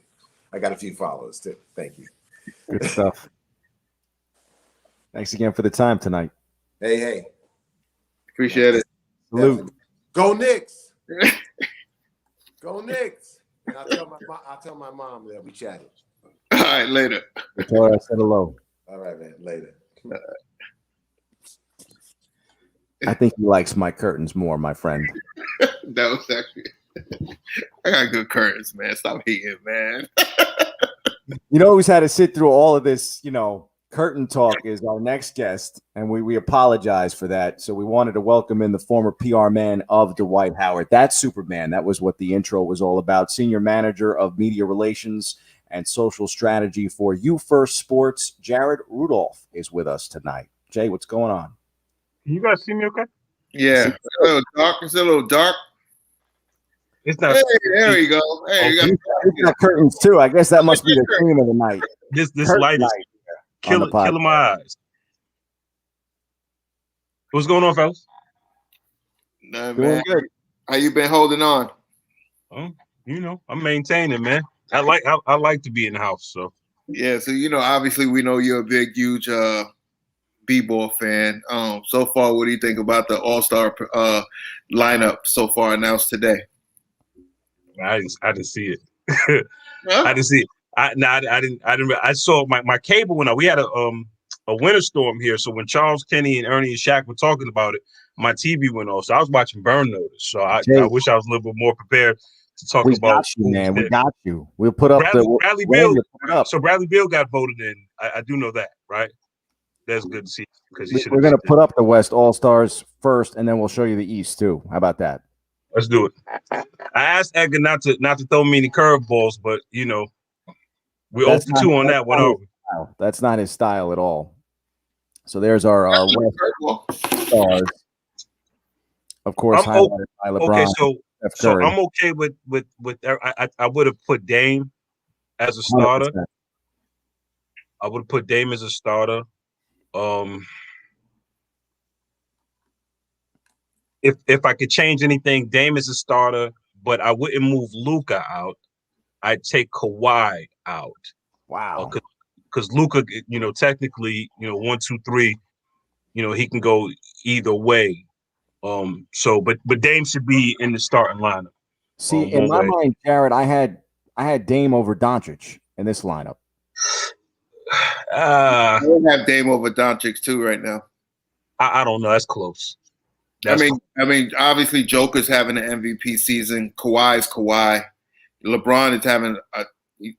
I got a few followers too. Thank you. Good stuff. Thanks again for the time tonight. Hey. Appreciate it. Salute. Go Knicks. Go Knicks. And I'll tell my mom that we chatted. All right, later. Tell her I said hello. All right, man. Later. I think he likes my curtains more, my friend. That was actually. I got good curtains, man. Stop hating, man. Who's had to sit through all of this, curtain talk is our next guest, and we apologize for that. So we wanted to welcome in the former PR man of Dwight Howard. That's Superman. That was what the intro was all about. Senior Manager of Media Relations and Social Strategy for You First Sports, Jarrad Rudolph is with us tonight. Jay, what's going on? Can you guys see me okay? Yeah. It's a little dark. It's a little dark. It's not. Hey, there you go. Hey, you got curtains too. I guess that must be the theme of the night. This Curtain light is night killing my eyes. What's going on, fellas? Nah, Doing man. good. How you been holding on? I'm maintaining, man. I like to be in the house, so. Yeah, so obviously we know you're a big, huge b-ball fan. So far, what do you think about the All-Star lineup so far announced today? I didn't see it. Huh? I didn't see it. I didn't. I saw my cable went out. We had a winter storm here, so when Charles Kenny and Ernie and Shaq were talking about it, my TV went off. So I was watching Burn Notice. So I wish I was a little bit more prepared to talk about. Got you, man. We got you. We'll put up Bradley Beal. So Bradley Beal got voted in. I do know that, right? That's good to see because we're going to put up the West All-Stars first, and then we'll show you the East too. How about that? Let's do it. I asked Edgar not to throw me any curveballs, but we're 0-2 on that one. That's not his style at all. So there's our West Stars. Of course, highlighted by LeBron. Okay, so I'm okay with I would have put Dame as a starter. 100%. I would have put Dame as a starter. If I could change anything, Dame is a starter, but I wouldn't move Luka out. I'd take Kawhi out. Wow. Because Luka, technically, 1, 2, 3, he can go either way. But Dame should be in the starting lineup. See, in my mind, Jarrad, I had Dame over Doncic in this lineup. I have Dame over Doncic too right now. I don't know. That's close. That's I mean, obviously Joker's having an MVP season. Kawhi's Kawhi. LeBron is having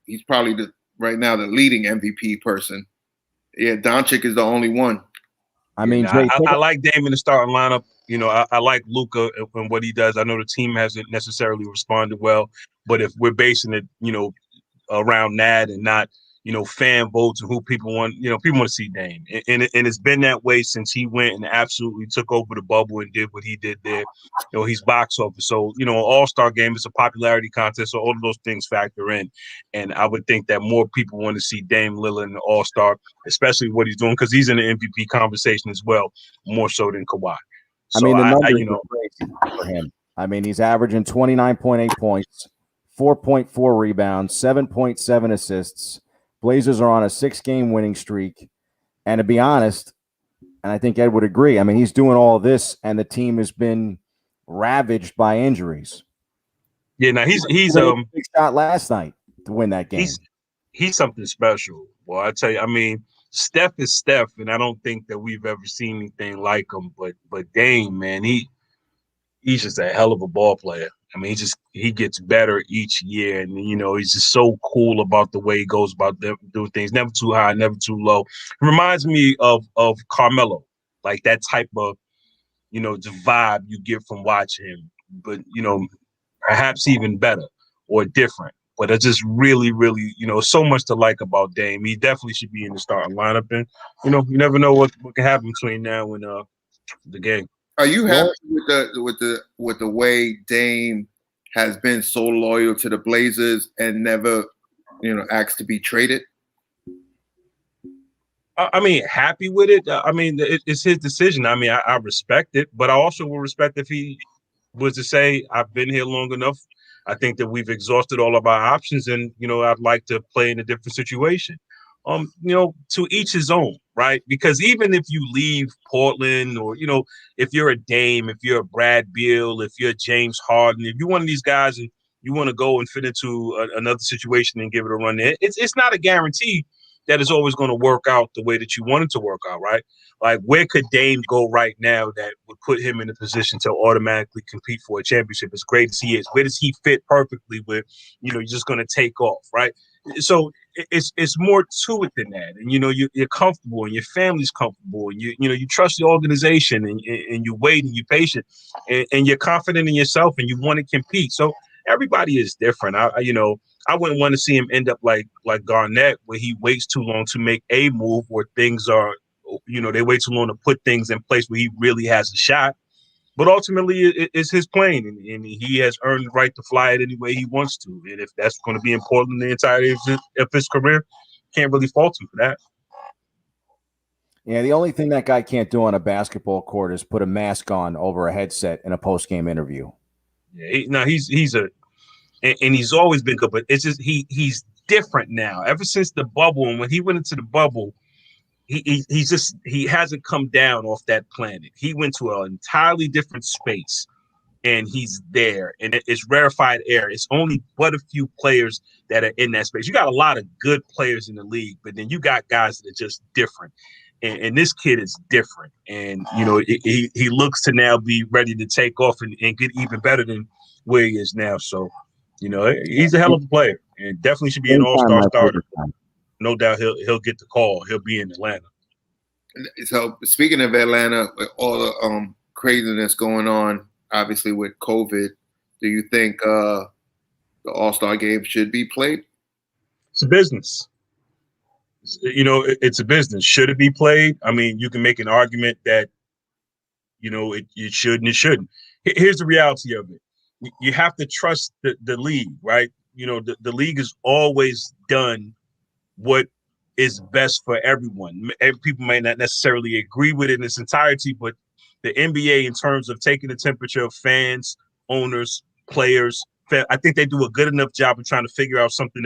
he's probably right now the leading MVP person. Yeah, Doncic is the only one. I mean, I like Dame in the starting lineup. You know, I like Luka and what he does. I know the team hasn't necessarily responded well, but if we're basing it, you know, around that and not, you know, fan votes and who people want, you know, people want to see Dame. And it's been that way since he went and absolutely took over the bubble and did what he did there. You know, he's box office. So, you know, an all-star game is a popularity contest. So all of those things factor in. And I would think that more people want to see Dame Lillard in the all-star, especially what he's doing, because he's in the MVP conversation as well, more so than Kawhi. So I mean, the numbers are crazy for him. I mean, he's averaging 29.8 points, 4.4 rebounds, 7.7 assists. Blazers are on a 6-game winning streak. And to be honest, and I think Ed would agree, I mean, he's doing all this, and the team has been ravaged by injuries. Yeah, now he's big shot last night to win that game. He's something special. Well, I tell you, I mean, Steph is Steph, and I don't think that we've ever seen anything like him. But Dame, man, he's just a hell of a ball player. I mean, he gets better each year, and you know, he's just so cool about the way he goes about doing things. Never too high, never too low. It reminds me of Carmelo, like that type of, you know, the vibe you get from watching him. But you know, perhaps even better or different. But it's just really, really, you know, so much to like about Dame. He definitely should be in the starting lineup, and you know, you never know what can happen between now and the game. Are you happy with the way Dame has been so loyal to the Blazers and never, you know, asked to be traded? I mean, happy with it. I mean, it's his decision. I mean, I respect it, but I also will respect if he was to say, "I've been here long enough. I think that we've exhausted all of our options, and you know, I'd like to play in a different situation." You know, to each his own, right? Because even if you leave Portland, or you know, if you're a Dame, if you're a Brad Beal, if you're James Harden, if you're one of these guys and you want to go and fit into another situation and give it a run there, it's not a guarantee that it's always going to work out the way that you want it to work out, right? Like, where could Dame go right now that would put him in a position to automatically compete for a championship? As great as he is, where does he fit perfectly with, you know, you're just going to take off, right? So it's more to it than that. And, you know, you're comfortable and your family's comfortable and you know, you trust the organization and you wait and you're patient and you're confident in yourself and you want to compete. So everybody is different. You know, I wouldn't want to see him end up like Garnett, where he waits too long to make a move, where things are, you know, they wait too long to put things in place where he really has a shot. But ultimately, it's his plane, and he has earned the right to fly it any way he wants to. And if that's going to be important the entirety of his career, can't really fault him for that. Yeah, the only thing that guy can't do on a basketball court is put a mask on over a headset in a post-game interview. Yeah, he's always been good, but it's just he's different now. Ever since the bubble, and when he went into the bubble, he hasn't come down off that planet. He went to an entirely different space, and he's there. And it's rarefied air. It's only but a few players that are in that space. You got a lot of good players in the league, but then you got guys that are just different. And this kid is different. And you know, he looks to now be ready to take off and get even better than where he is now. So, you know, he's a hell of a player and definitely should be an all-star starter. No doubt he'll get the call. He'll be in Atlanta. So speaking of Atlanta, with all the craziness going on, obviously with COVID, do you think the All-Star game should be played? It's a business. You know, it's a business. Should it be played? I mean, you can make an argument that, you know, it should and it shouldn't. Here's the reality of it. You have to trust the league, right? You know, the league has always done what is best for everyone. People may not necessarily agree with it in its entirety, but the NBA, in terms of taking the temperature of fans, owners, players, I think they do a good enough job of trying to figure out something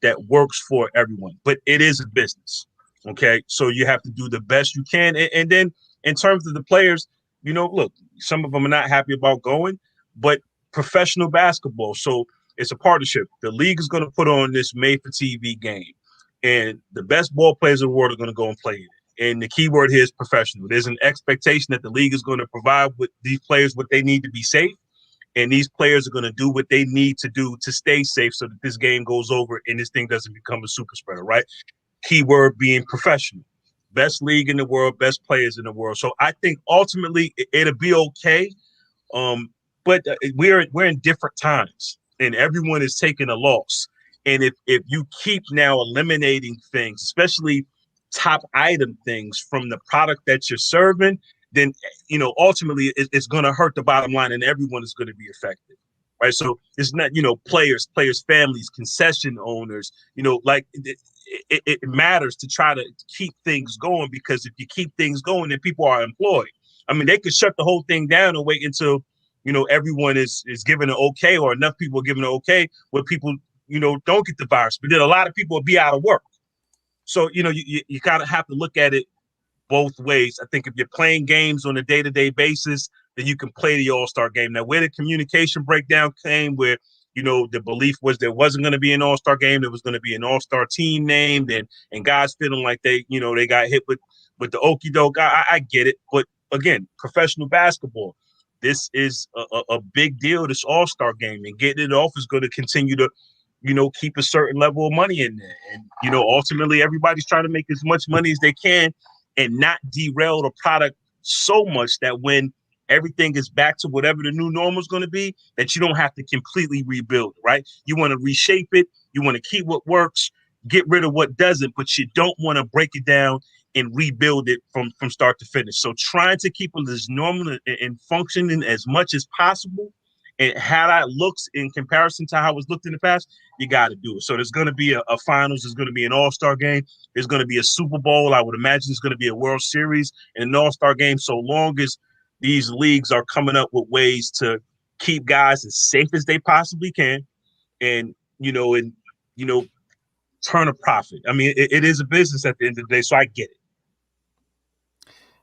that works for everyone. But it is a business, okay? So you have to do the best you can. And then in terms of the players, you know, look, some of them are not happy about going, but professional basketball, so it's a partnership. The league is going to put on this made-for-TV game. And the best ball players in the world are going to go and play in it. And the key word here is professional. There's an expectation that the league is going to provide with these players what they need to be safe. And these players are going to do what they need to do to stay safe so that this game goes over and this thing doesn't become a super spreader, right? Key word being professional. Best league in the world, best players in the world. So I think ultimately it'll be okay. But we're in different times and everyone is taking a loss. And if you keep now eliminating things, especially top item things from the product that you're serving, then, ultimately it's going to hurt the bottom line and everyone is going to be affected. Right. So it's not, players, families, concession owners, like it matters to try to keep things going, because if you keep things going, then people are employed. I mean, they could shut the whole thing down and wait until, everyone is given an okay, or enough people are given an okay where people, don't get the virus. But then a lot of people will be out of work. So, you kind of have to look at it both ways. I think if you're playing games on a day-to-day basis, then you can play the All-Star game. Now, where the communication breakdown came, where, the belief was there wasn't going to be an All-Star game, there was going to be an All-Star team named, and guys feeling like they got hit with the okie doke. I get it. But again, professional basketball, this is a big deal, this All-Star game, and getting it off is going to continue to, keep a certain level of money in there. And, ultimately everybody's trying to make as much money as they can and not derail the product so much that when everything is back to whatever the new normal is going to be, that you don't have to completely rebuild, right? You want to reshape it. You want to keep what works, get rid of what doesn't, but you don't want to break it down and rebuild it from start to finish. So trying to keep it as normal and functioning as much as possible, and how that looks in comparison to how it was looked in the past, you got to do it. So there's going to be a finals. There's going to be an All-Star game. There's going to be a Super Bowl. I would imagine there's going to be a World Series and an All-Star game, so long as these leagues are coming up with ways to keep guys as safe as they possibly can and, turn a profit. I mean, it is a business at the end of the day, so I get it.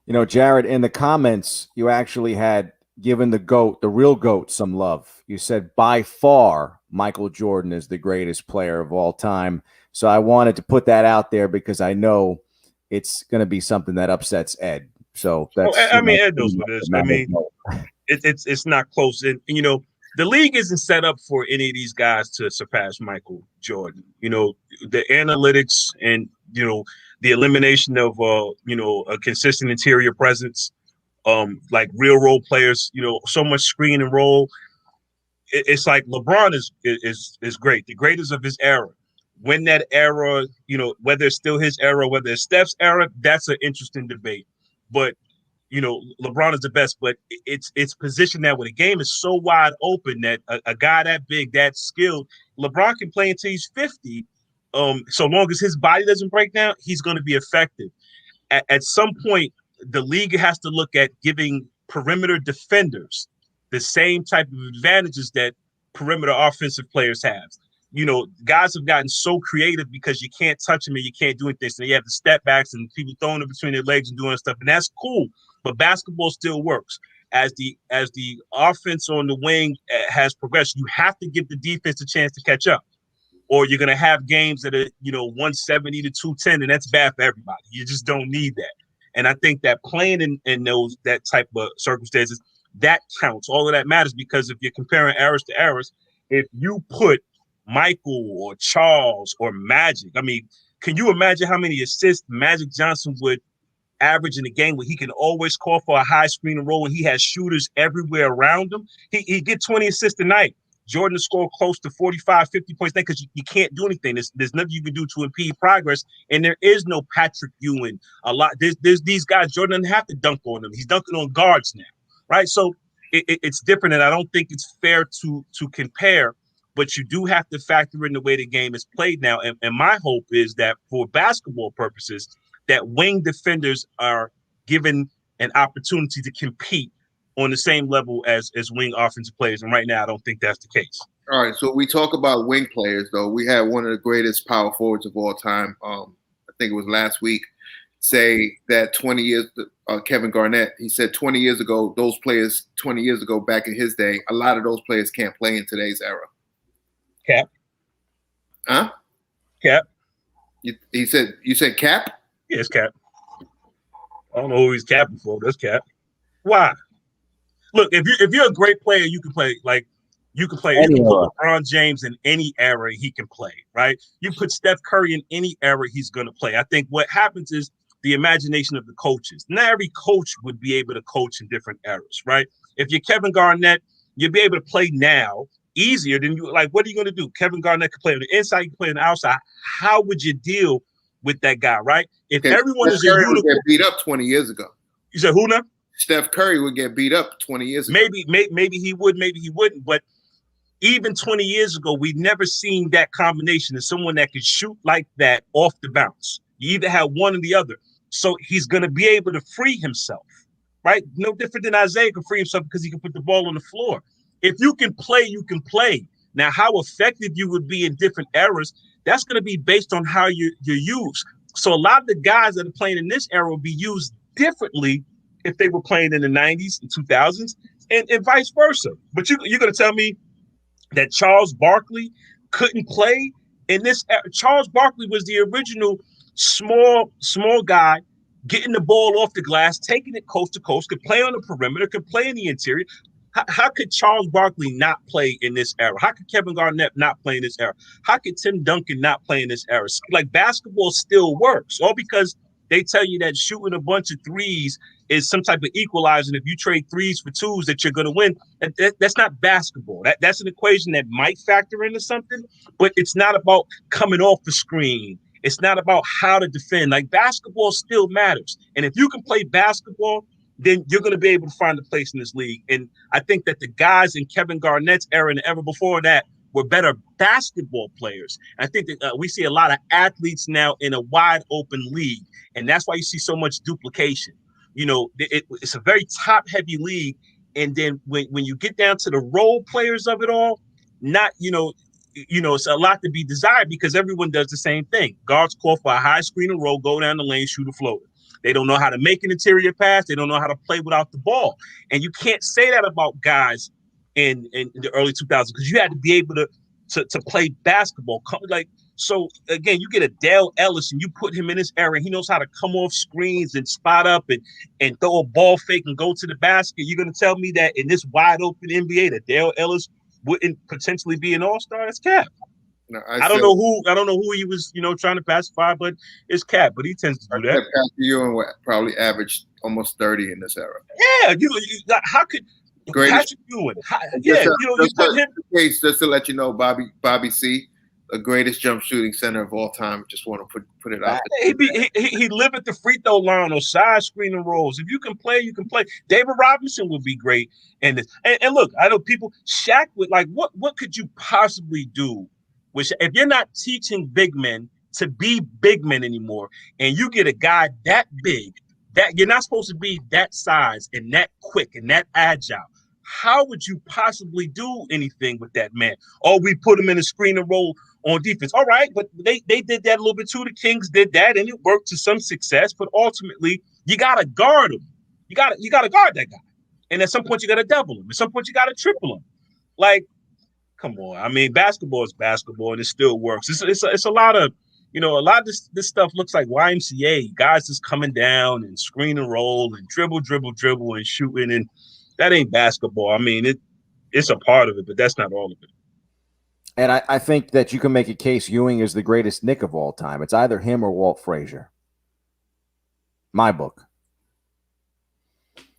Jarrad, in the comments, you actually had given the real GOAT, some love. You said by far Michael Jordan is the greatest player of all time. So I wanted to put that out there because I know it's going to be something that upsets Ed. So that's, Ed knows what it is. I mean, it's not close. And the league isn't set up for any of these guys to surpass Michael Jordan. The analytics and the elimination of a consistent interior presence, like real role players, so much screen and roll. It's like LeBron is great, the greatest of his era. When that era, whether it's still his era, whether it's Steph's era, that's an interesting debate. But LeBron is the best, but it's positioned that when the game is so wide open that a guy that big, that skilled, LeBron can play until he's 50. So long as his body doesn't break down, he's going to be effective. At some point, the league has to look at giving perimeter defenders the same type of advantages that perimeter offensive players have. Guys have gotten so creative because you can't touch them and you can't do anything. So you have the step backs and people throwing it between their legs and doing stuff, and that's cool. But basketball still works. As the offense on the wing has progressed, you have to give the defense a chance to catch up, or you're going to have games that are 170 to 210, and that's bad for everybody. You just don't need that. And I think that playing in that type of circumstances, that counts. All of that matters, because if you're comparing errors to errors, if you put Michael or Charles or Magic, I mean, can you imagine how many assists Magic Johnson would average in a game where he can always call for a high screen and roll and he has shooters everywhere around him? He get 20 assists a night. Jordan scored close to 45, 50 points because you can't do anything. There's nothing you can do to impede progress. And there is no Patrick Ewing. There's these guys. Jordan doesn't have to dunk on them. He's dunking on guards now, right? So it's different, and I don't think it's fair to compare. But you do have to factor in the way the game is played now. And my hope is that for basketball purposes, that wing defenders are given an opportunity to compete on the same level as wing offensive players. And right now, I don't think that's the case. All right, so we talk about wing players, though. We had one of the greatest power forwards of all time, I think it was last week, say that 20 years, Kevin Garnett, he said 20 years ago, those players 20 years ago back in his day, a lot of those players can't play in today's era. Cap. Huh? Cap. You said Cap? Yes, Cap. I don't know who he's capping for. That's cap. Why? Look, if you're a great player, you can play like you can play. You can put LeBron James in any era he can play, right? You put Steph Curry in any era he's going to play. I think what happens is the imagination of the coaches. Not every coach would be able to coach in different eras, right? If you're Kevin Garnett, you'll be able to play now easier than you. Like, what are you going to do? Kevin Garnett can play on the inside, you can play on the outside. How would you deal with that guy, right? If everyone is a unicorn, would get beat up 20 years ago. You said who now? Steph Curry would get beat up 20 years ago. Maybe he would, maybe he wouldn't. But even 20 years ago, we've never seen that combination of someone that could shoot like that off the bounce. You either have one or the other. So he's going to be able to free himself, right? No different than Isaiah can free himself because he can put the ball on the floor. If you can play, you can play. Now, how effective you would be in different eras, that's going to be based on how you're used. So a lot of the guys that are playing in this era will be used differently if they were playing in the 90s and 2000s and vice versa. But you're going to tell me that Charles Barkley couldn't play in this era? Charles Barkley was the original small guy getting the ball off the glass, taking it coast to coast, could play on the perimeter, could play in the interior. How could Charles Barkley not play in this era? How could Kevin Garnett not play in this era? How could Tim Duncan not play in this era? Like, basketball still works, all because they tell you that shooting a bunch of threes is some type of equalizer. And if you trade threes for twos, that you're going to win. That's not basketball. That's an equation that might factor into something, but it's not about coming off the screen. It's not about how to defend. Like, basketball still matters. And if you can play basketball, then you're going to be able to find a place in this league. And I think that the guys in Kevin Garnett's era and the era before that were better basketball players. And I think that we see a lot of athletes now in a wide open league. And that's why you see so much duplication. You know, it's a very top heavy league. And then when you get down to the role players of it all, it's a lot to be desired because everyone does the same thing. Guards call for a high screen and roll, go down the lane, shoot a floater. They don't know how to make an interior pass. They don't know how to play without the ball. And you can't say that about guys in the early 2000s because you had to be able to play basketball. So, again, you get a Dale Ellis and you put him in this era, and he knows how to come off screens and spot up and throw a ball fake and go to the basket. You're going to tell me that in this wide open NBA that Dale Ellis wouldn't potentially be an all-star? That's cap. No, I don't know who he was, trying to pacify, but it's cap. But he tends to do that. Patrick Ewing probably averaged almost 30 in this era. Yeah, how could Patrick Ewing? Just to let you know, Bobby C, the greatest jump shooting center of all time. Just want to put it out there. He live at the free throw line or side screen and rolls. If you can play, you can play. David Robinson would be great. And look, I know people. Shaq would what could you possibly do? Which, if you're not teaching big men to be big men anymore, and you get a guy that big, that you're not supposed to be that size and that quick and that agile, how would you possibly do anything with that man? Or we put him in a screen and roll on defense. All right, but they did that a little bit too. The Kings did that, and it worked to some success. But ultimately, you gotta guard him. You gotta guard that guy. And at some point, you gotta double him. At some point, you gotta triple him. Like, come on. I mean, basketball is basketball, and it still works. It's a lot of, a lot of this stuff looks like YMCA. Guys just coming down and screen and roll and dribble and shooting, and that ain't basketball. I mean, it's a part of it, but that's not all of it. And I think that you can make a case Ewing is the greatest Knick of all time. It's either him or Walt Frazier. My book.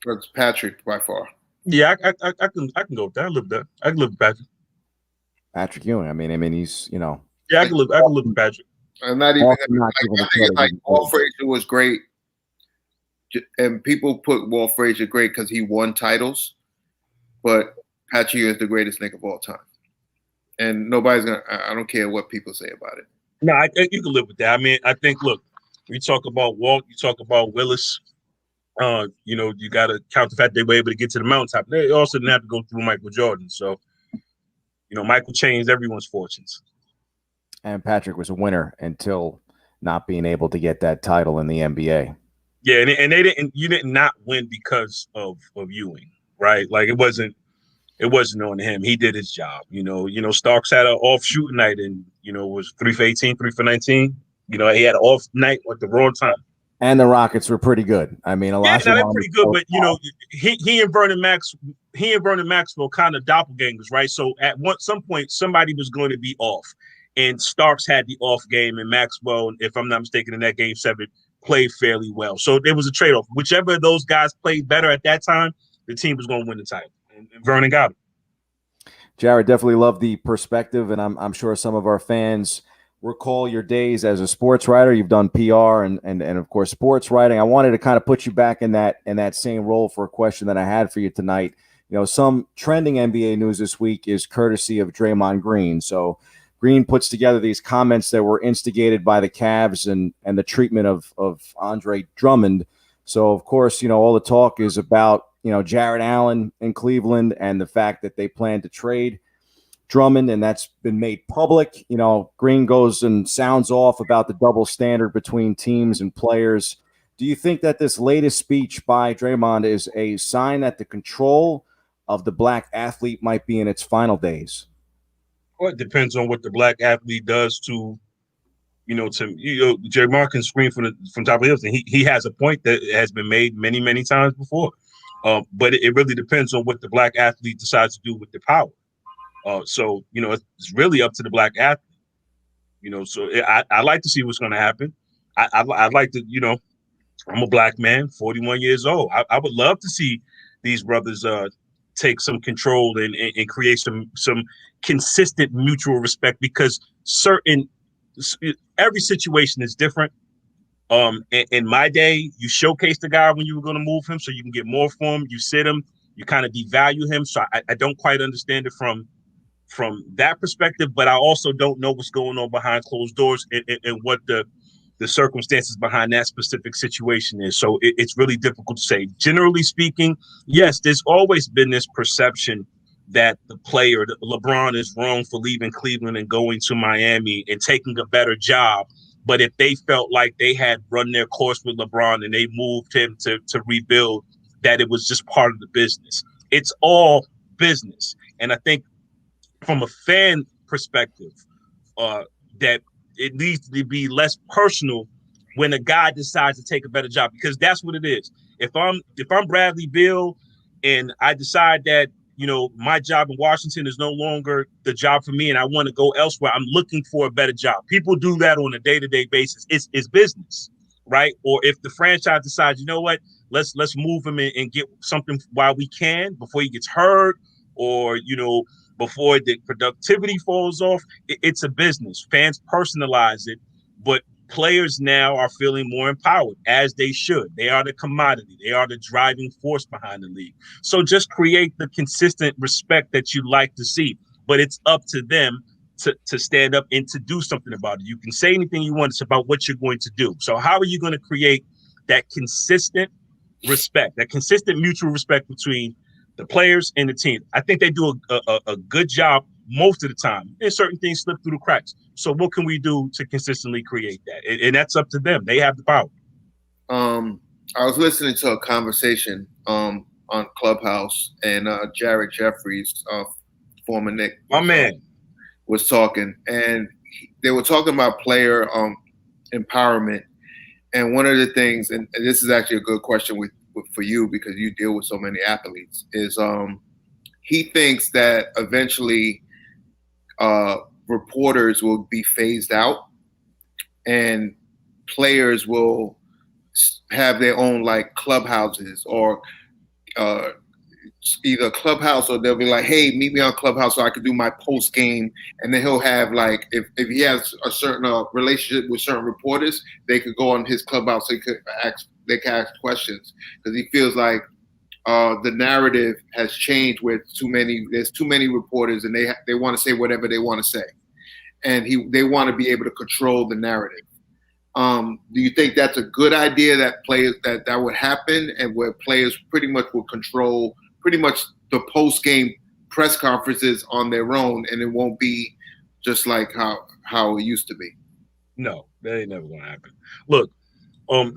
That's Patrick by far. Yeah, I can go with that. I can live with Patrick. Patrick Ewing. I mean, he's, Yeah, I can live with Patrick. I'm not even. Walt Frazier was great, and people put Walt Frazier great because he won titles, but Patrick Ewing is the greatest Knick of all time, and nobody's gonna. I don't care what people say about it. No, you can live with that. I mean, I think. Look, we talk about Walt. You talk about Willis. You got to count the fact they were able to get to the mountaintop. They also didn't have to go through Michael Jordan, so. Michael changed everyone's fortunes. And Patrick was a winner until not being able to get that title in the NBA. Yeah, and you did not win because of Ewing, right? Like it wasn't on him. He did his job. Starks had an off shooting night and was 3 for 18, 3 for 19. He had an off night at the wrong time. And the Rockets were pretty good. I mean, they're pretty good, but he and Vernon Maxwell kind of doppelgangers, right? So at some point, somebody was going to be off, and Starks had the off game, and Maxwell, if I'm not mistaken, in that game 7, played fairly well. So there was a trade-off. Whichever of those guys played better at that time, the team was going to win the title, and Vernon got him. Jarrad, definitely love the perspective, and I'm sure some of our fans recall your days as a sports writer. You've done PR and of course sports writing. I wanted to kind of put you back in that same role for a question that I had for you tonight. Some trending NBA news this week is courtesy of Draymond Green. So Green puts together these comments that were instigated by the Cavs and the treatment of Andre Drummond. So of course, all the talk is about, Jarrett Allen in Cleveland and the fact that they plan to trade Drummond, and that's been made public. Green goes and sounds off about the double standard between teams and players. Do you think that this latest speech by Draymond is a sign that the control of the black athlete might be in its final days? Well, it depends on what the black athlete does to Draymond can scream from top of the hills, and he has a point that has been made many, many times before. But it really depends on what the black athlete decides to do with the power. So it's really up to the black athlete. So I like to see what's going to happen. I'd like to, I'm a black man, 41 years old. I would love to see these brothers take some control and create some consistent mutual respect, because every situation is different. In my day, you showcase the guy when you were going to move him so you can get more for him. You sit him, you kind of devalue him. So I don't quite understand it from that perspective, but I also don't know what's going on behind closed doors and what the circumstances behind that specific situation is. So it's really difficult to say. Generally speaking, yes, there's always been this perception that the player, LeBron, is wrong for leaving Cleveland and going to Miami and taking a better job. But if they felt like they had run their course with LeBron and they moved him to rebuild, that it was just part of the business. It's all business. And I think from a fan perspective, that it needs to be less personal when a guy decides to take a better job, because that's what it is. If I'm Bradley Beal and I decide that, my job in Washington is no longer the job for me and I want to go elsewhere, I'm looking for a better job. People do that on a day-to-day basis. It's business, right? Or if the franchise decides, let's move him and get something while we can before he gets hurt, or, before the productivity falls off, it's a business. Fans personalize it, but players now are feeling more empowered, as they should. They are the commodity. They are the driving force behind the league. So just create the consistent respect that you like to see, but it's up to them to stand up and to do something about it. You can say anything you want. It's about what you're going to do. So how are you going to create that consistent respect, that consistent mutual respect between the players and the team? I think they do a good job most of the time, and certain things slip through the cracks. So what can we do to consistently create that? And that's up to them. They have the power. I was listening to a conversation on Clubhouse, and Jared Jeffries, former Knicks, my man, was talking, and they were talking about player empowerment. And one of the things, and this is actually a good question for you because you deal with so many athletes, is he thinks that eventually reporters will be phased out and players will have their own like clubhouses, or either Clubhouse, or they'll be like, hey, meet me on Clubhouse so I can do my post game. And then he'll have like, if he has a certain relationship with certain reporters, they could go on his Clubhouse, they can ask questions, because he feels like the narrative has changed with there's too many reporters, and they want to say whatever they want to say, and they want to be able to control the narrative. Do you think that's a good idea, that players that would happen, and where players pretty much will control pretty much the post game press conferences on their own, and it won't be just like how it used to be? No, that ain't never gonna happen. Look,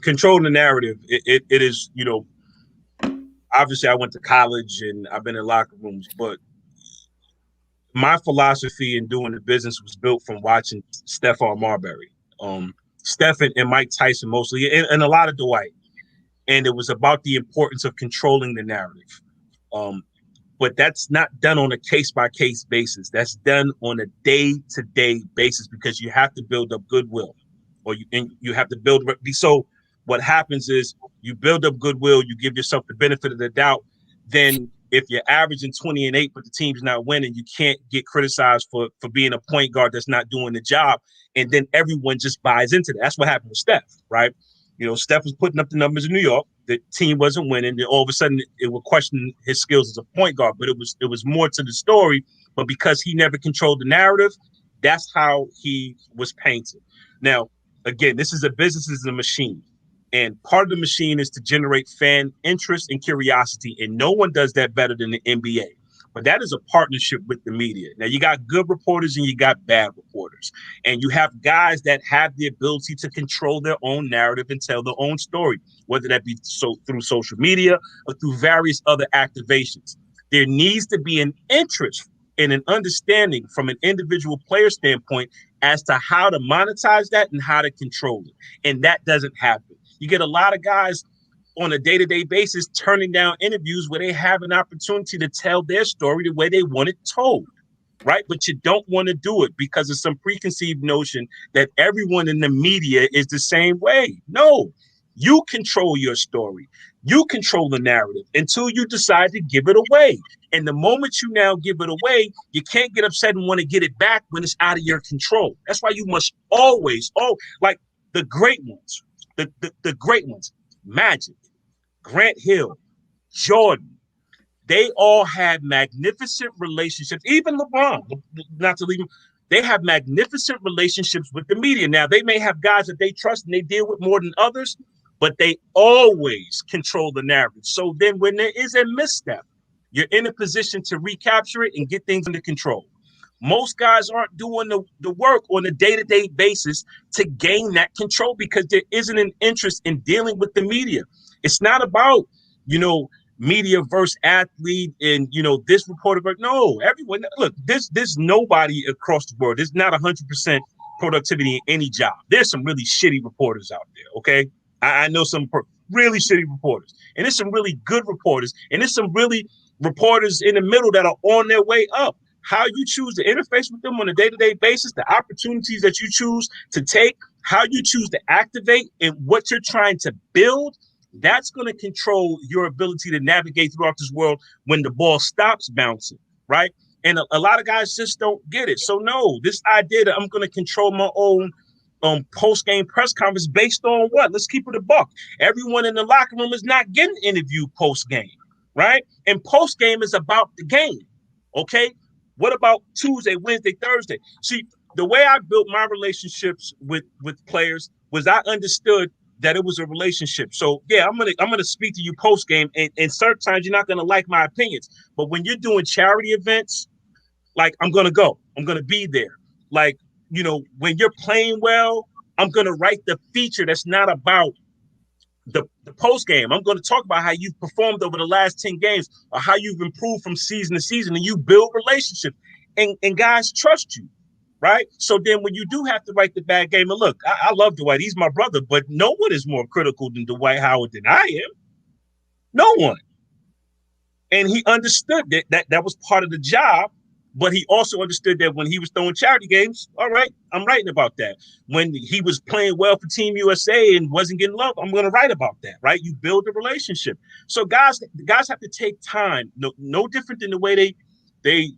controlling the narrative, it is, obviously I went to college and I've been in locker rooms, but my philosophy in doing the business was built from watching Stephon Marbury. Steph and Mike Tyson mostly, and a lot of Dwight. And it was about the importance of controlling the narrative. But that's not done on a case-by-case basis. That's done on a day-to-day basis because you have to build up goodwill, or you have to build. So what happens is you build up goodwill, you give yourself the benefit of the doubt. Then if you're averaging 20-8, but the team's not winning, you can't get criticized for being a point guard that's not doing the job. And then everyone just buys into that. That's what happened with Steph, right? You know, Steph was putting up the numbers in New York. The team wasn't winning. And all of a sudden, it would question his skills as a point guard. But it was more to the story. But because he never controlled the narrative, that's how he was painted. Now, again, this is a business, this is a machine. And part of the machine is to generate fan interest and curiosity. And no one does that better than the NBA. But that is a partnership with the media. Now, you got good reporters and you got bad reporters. And you have guys that have the ability to control their own narrative and tell their own story, whether that be through social media or through various other activations. There needs to be an interest and an understanding from an individual player standpoint as to how to monetize that and how to control it. And that doesn't happen. You get a lot of guys on a day-to-day basis turning down interviews where they have an opportunity to tell their story the way they want it told, right? But you don't want to do it because of some preconceived notion that everyone in the media is the same way. No, you control your story. You control the narrative until you decide to give it away. And the moment you now give it away, you can't get upset and want to get it back when it's out of your control. That's why you must always, like the great ones, the great ones, Magic, Grant Hill, Jordan, they all had magnificent relationships. Even LeBron, not to leave him, they have magnificent relationships with the media. Now, they may have guys that they trust and they deal with more than others, but they always control the narrative. So then when there is a misstep, you're in a position to recapture it and get things under control. Most guys aren't doing the work on a day-to-day basis to gain that control because there isn't an interest in dealing with the media. It's not about, media versus athlete and, this reporter. No, everyone, look, there's nobody across the world. There's not 100% productivity in any job. There's some really shitty reporters out there, okay? I know some really shitty reporters. And there's some really good reporters. And there's some really reporters in the middle that are on their way up. How you choose to interface with them on a day-to-day basis, the opportunities that you choose to take, how you choose to activate, and what you're trying to build, that's going to control your ability to navigate throughout this world when the ball stops bouncing, right? And a lot of guys just don't get it. So no, this idea that I'm going to control my own post-game press conference based on what? Let's keep it a buck. Everyone in the locker room is not getting interviewed post-game, right? And post-game is about the game, okay? What about Tuesday, Wednesday, Thursday? See, the way I built my relationships with players was I understood that it was a relationship. So yeah, I'm gonna speak to you post game, and certain times you're not gonna like my opinions. But when you're doing charity events, like I'm gonna be there. Like when you're playing well, I'm gonna write the feature that's not about the post game. I'm going to talk about how you've performed over the last 10 games or how you've improved from season to season, and you build relationships and guys trust you, right? So then when you do have to write the bad game, and look, I love Dwight. He's my brother, but no one is more critical than Dwight Howard than I am. No one. And he understood that was part of the job. But he also understood that when he was throwing charity games, all right, I'm writing about that. When he was playing well for Team USA and wasn't getting love, I'm going to write about that, right? You build a relationship. So guys have to take time, no different than the way they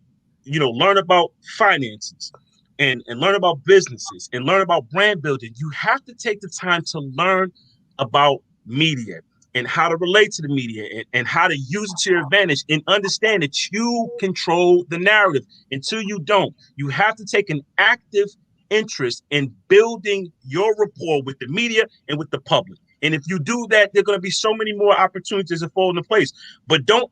learn about finances and learn about businesses and learn about brand building. You have to take the time to learn about media and how to relate to the media and how to use it to your advantage, and understand that you control the narrative. Until you don't, you have to take an active interest in building your rapport with the media and with the public. And if you do that, there are going to be so many more opportunities to fall into place. But don't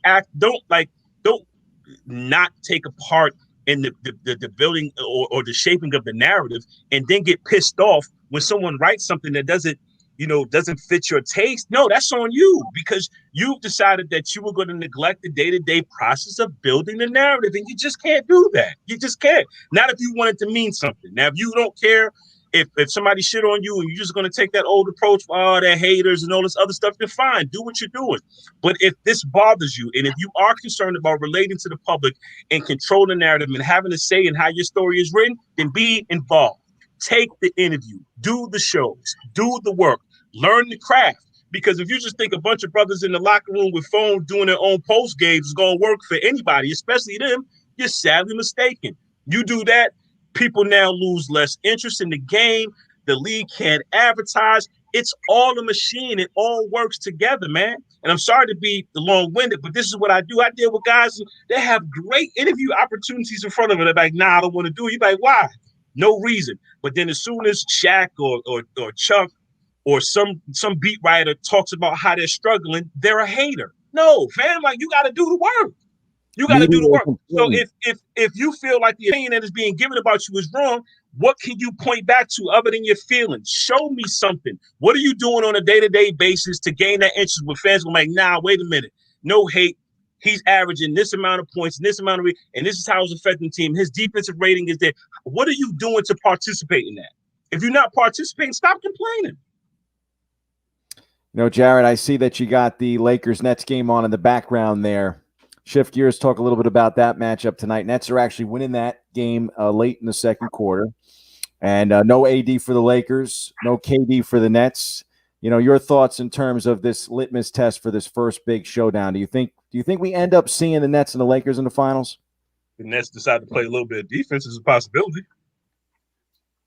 not take a part in the building or the shaping of the narrative, and then get pissed off when someone writes something that doesn't fit your taste. No, that's on you, because you've decided that you were going to neglect the day-to-day process of building the narrative, and you just can't do that. You just can't. Not if you want it to mean something. Now, if you don't care if somebody shit on you and you're just going to take that old approach, oh, they're haters and all this other stuff, then fine, do what you're doing. But if this bothers you, and if you are concerned about relating to the public and controlling the narrative and having a say in how your story is written, then be involved. Take the interview, do the shows, do the work, learn the craft. Because if you just think a bunch of brothers in the locker room with phones doing their own post games is going to work for anybody, especially them, you're sadly mistaken. You do that, people now lose less interest in the game. The league can't advertise. It's all a machine. It all works together, man. And I'm sorry to be long-winded, but this is what I do. I deal with guys that have great interview opportunities in front of them. They're like, nah, I don't want to do it. You're like, why? No reason. But then as soon as Shaq or Chuck or some beat writer talks about how they're struggling, they're a hater. No, fam, like you got to do the work. You got to do the work. So if you feel like the opinion that is being given about you is wrong, what can you point back to other than your feelings? Show me something. What are you doing on a day-to-day basis to gain that interest with fans? I'm like, nah, wait a minute. No hate. He's averaging this amount of points and this amount of and this is how it's affecting the team. His defensive rating is there. What are you doing to participate in that? If you're not participating, stop complaining. You know, Jarrad, I see that you got the Lakers-Nets game on in the background there. Shift gears, talk a little bit about that matchup tonight. Nets are actually winning that game late in the second quarter. And no AD for the Lakers, no KD for the Nets. You know, your thoughts in terms of this litmus test for this first big showdown. Do you think we end up seeing the Nets and the Lakers in the finals? The Nets decide to play a little bit of defense is a possibility.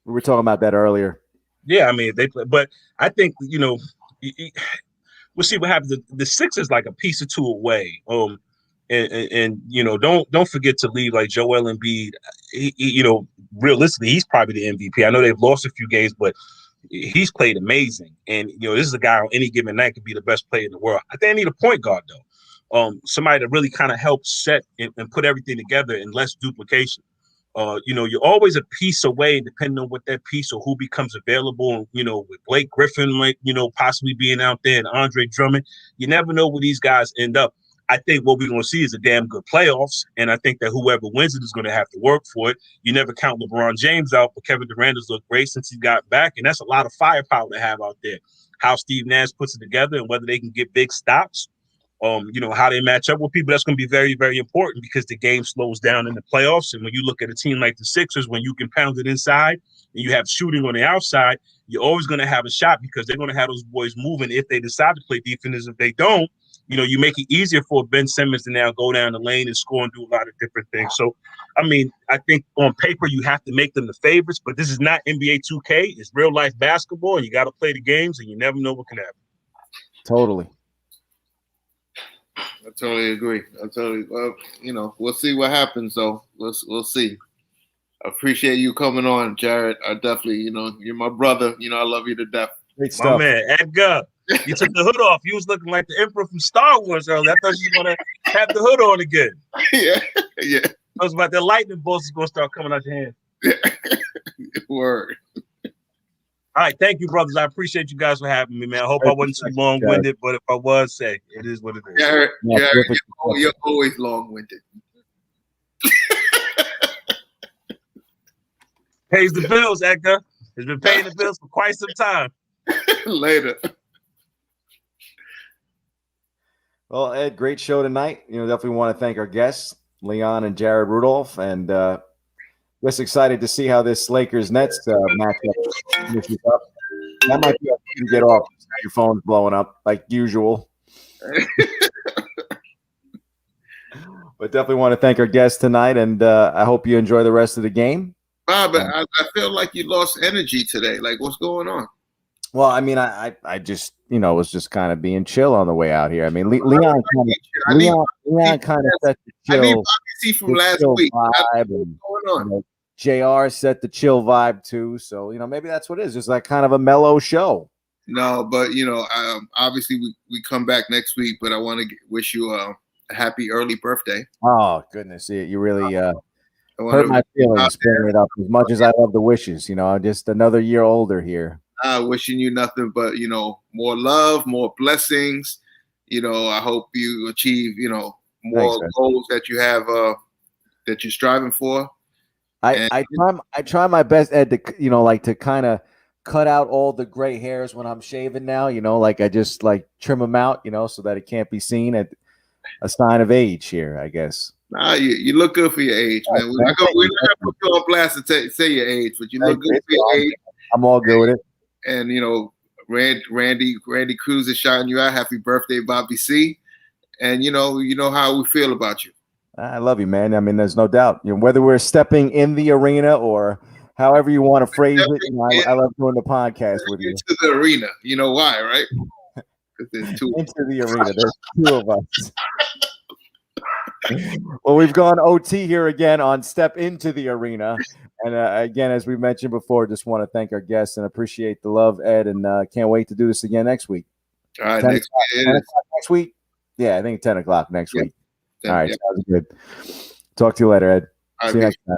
We were talking about that earlier. Yeah, I mean, they play. But I think, you know, we'll see what happens. The Sixers like a piece or two away. And you know, don't forget to leave like Joel Embiid. You know, realistically, he's probably the MVP. I know they've lost a few games, but he's played amazing. And you know, this is a guy on any given night could be the best player in the world. I think I need a point guard though. Somebody to really kind of help set and put everything together and less duplication. You know, you're always a piece away, depending on what that piece or who becomes available. You know, with Blake Griffin, like, you know, possibly being out there and Andre Drummond, you never know where these guys end up. I think what we're going to see is a damn good playoffs, and I think that whoever wins it is going to have to work for it. You never count LeBron James out, but Kevin Durant has looked great since he got back, and that's a lot of firepower to have out there. How Steve Nash puts it together and whether they can get big stops, you know, how they match up with people, that's going to be very, very important because the game slows down in the playoffs. And when you look at a team like the Sixers, when you can pound it inside and you have shooting on the outside, you're always going to have a shot because they're going to have those boys moving if they decide to play defense. If they don't, you know, you make it easier for Ben Simmons to now go down the lane and score and do a lot of different things. So, I mean, I think on paper you have to make them the favorites, but this is not NBA 2K. It's real life basketball, and you got to play the games, and you never know what can happen. Totally. I totally agree. Well, you know, we'll see what happens, though. We'll see. I appreciate you coming on, Jarrad. I definitely, you know, you're my brother. You know, I love you to death. Great stuff. My man, Edgar. You took the hood off. You was looking like the Emperor from Star Wars earlier. I thought you were going to have the hood on again. Yeah. I was about the lightning bolts is going to start coming out your hand. Word. All right. Thank you, brothers. I appreciate you guys for having me, man. I hope I wasn't too long-winded, but if I was, say, it is what it is. Jarrad, you're always long-winded. Pays the bills, Edgar. Has been paying the bills for quite some time. Later. Well, Ed, great show tonight. You know, definitely want to thank our guests, Leon and Jarrad Rudolph, and just excited to see how this Lakers-Nets matchup finishes up. That might be to get off. Your phone's blowing up like usual. But definitely want to thank our guests tonight, and I hope you enjoy the rest of the game. Bob, I feel like you lost energy today. Like, what's going on? Well, I mean, I just, you know, was just kind of being chill on the way out here. I mean, Leon kind of set the chill. I need Bobby from last week. Vibe and, what's going on? You know, JR set the chill vibe too. So, you know, maybe that's what it is. Just like kind of a mellow show. No, but, you know, obviously we come back next week, but I want to wish you a happy early birthday. Oh, goodness. You really hurt my feelings bringing it up as much as I love the wishes. You know, I'm just another year older here. Wishing you nothing but, you know, more love, more blessings. You know, I hope you achieve, you know, more goals that you have, that you're striving for. I try my best, Ed, to to kind of cut out all the gray hairs when I'm shaving now. Like I just like trim them out, so that it can't be seen at a sign of age here, I guess. Nah, you look good for your age, man. We're not gonna put you on blast and say your age, but you look good for your age. I'm all good with it. And Randy Cruz is shouting you out. Happy birthday, Bobby C. And you know how we feel about you. I love you, man. I mean, there's no doubt. Whether we're stepping in the arena or however you want to phrase it, I love doing the podcast with you. Into the arena. You know why, right? Because there's two. Into the arena. There's two of us. Well, we've gone OT here again on Step Into the Arena. And again, as we mentioned before, just want to thank our guests and appreciate the love, Ed, and can't wait to do this again next week. All right, 10 o'clock next week? Yeah, I think 10 o'clock next week. All right, sounds good. Talk to you later, Ed. See you next time.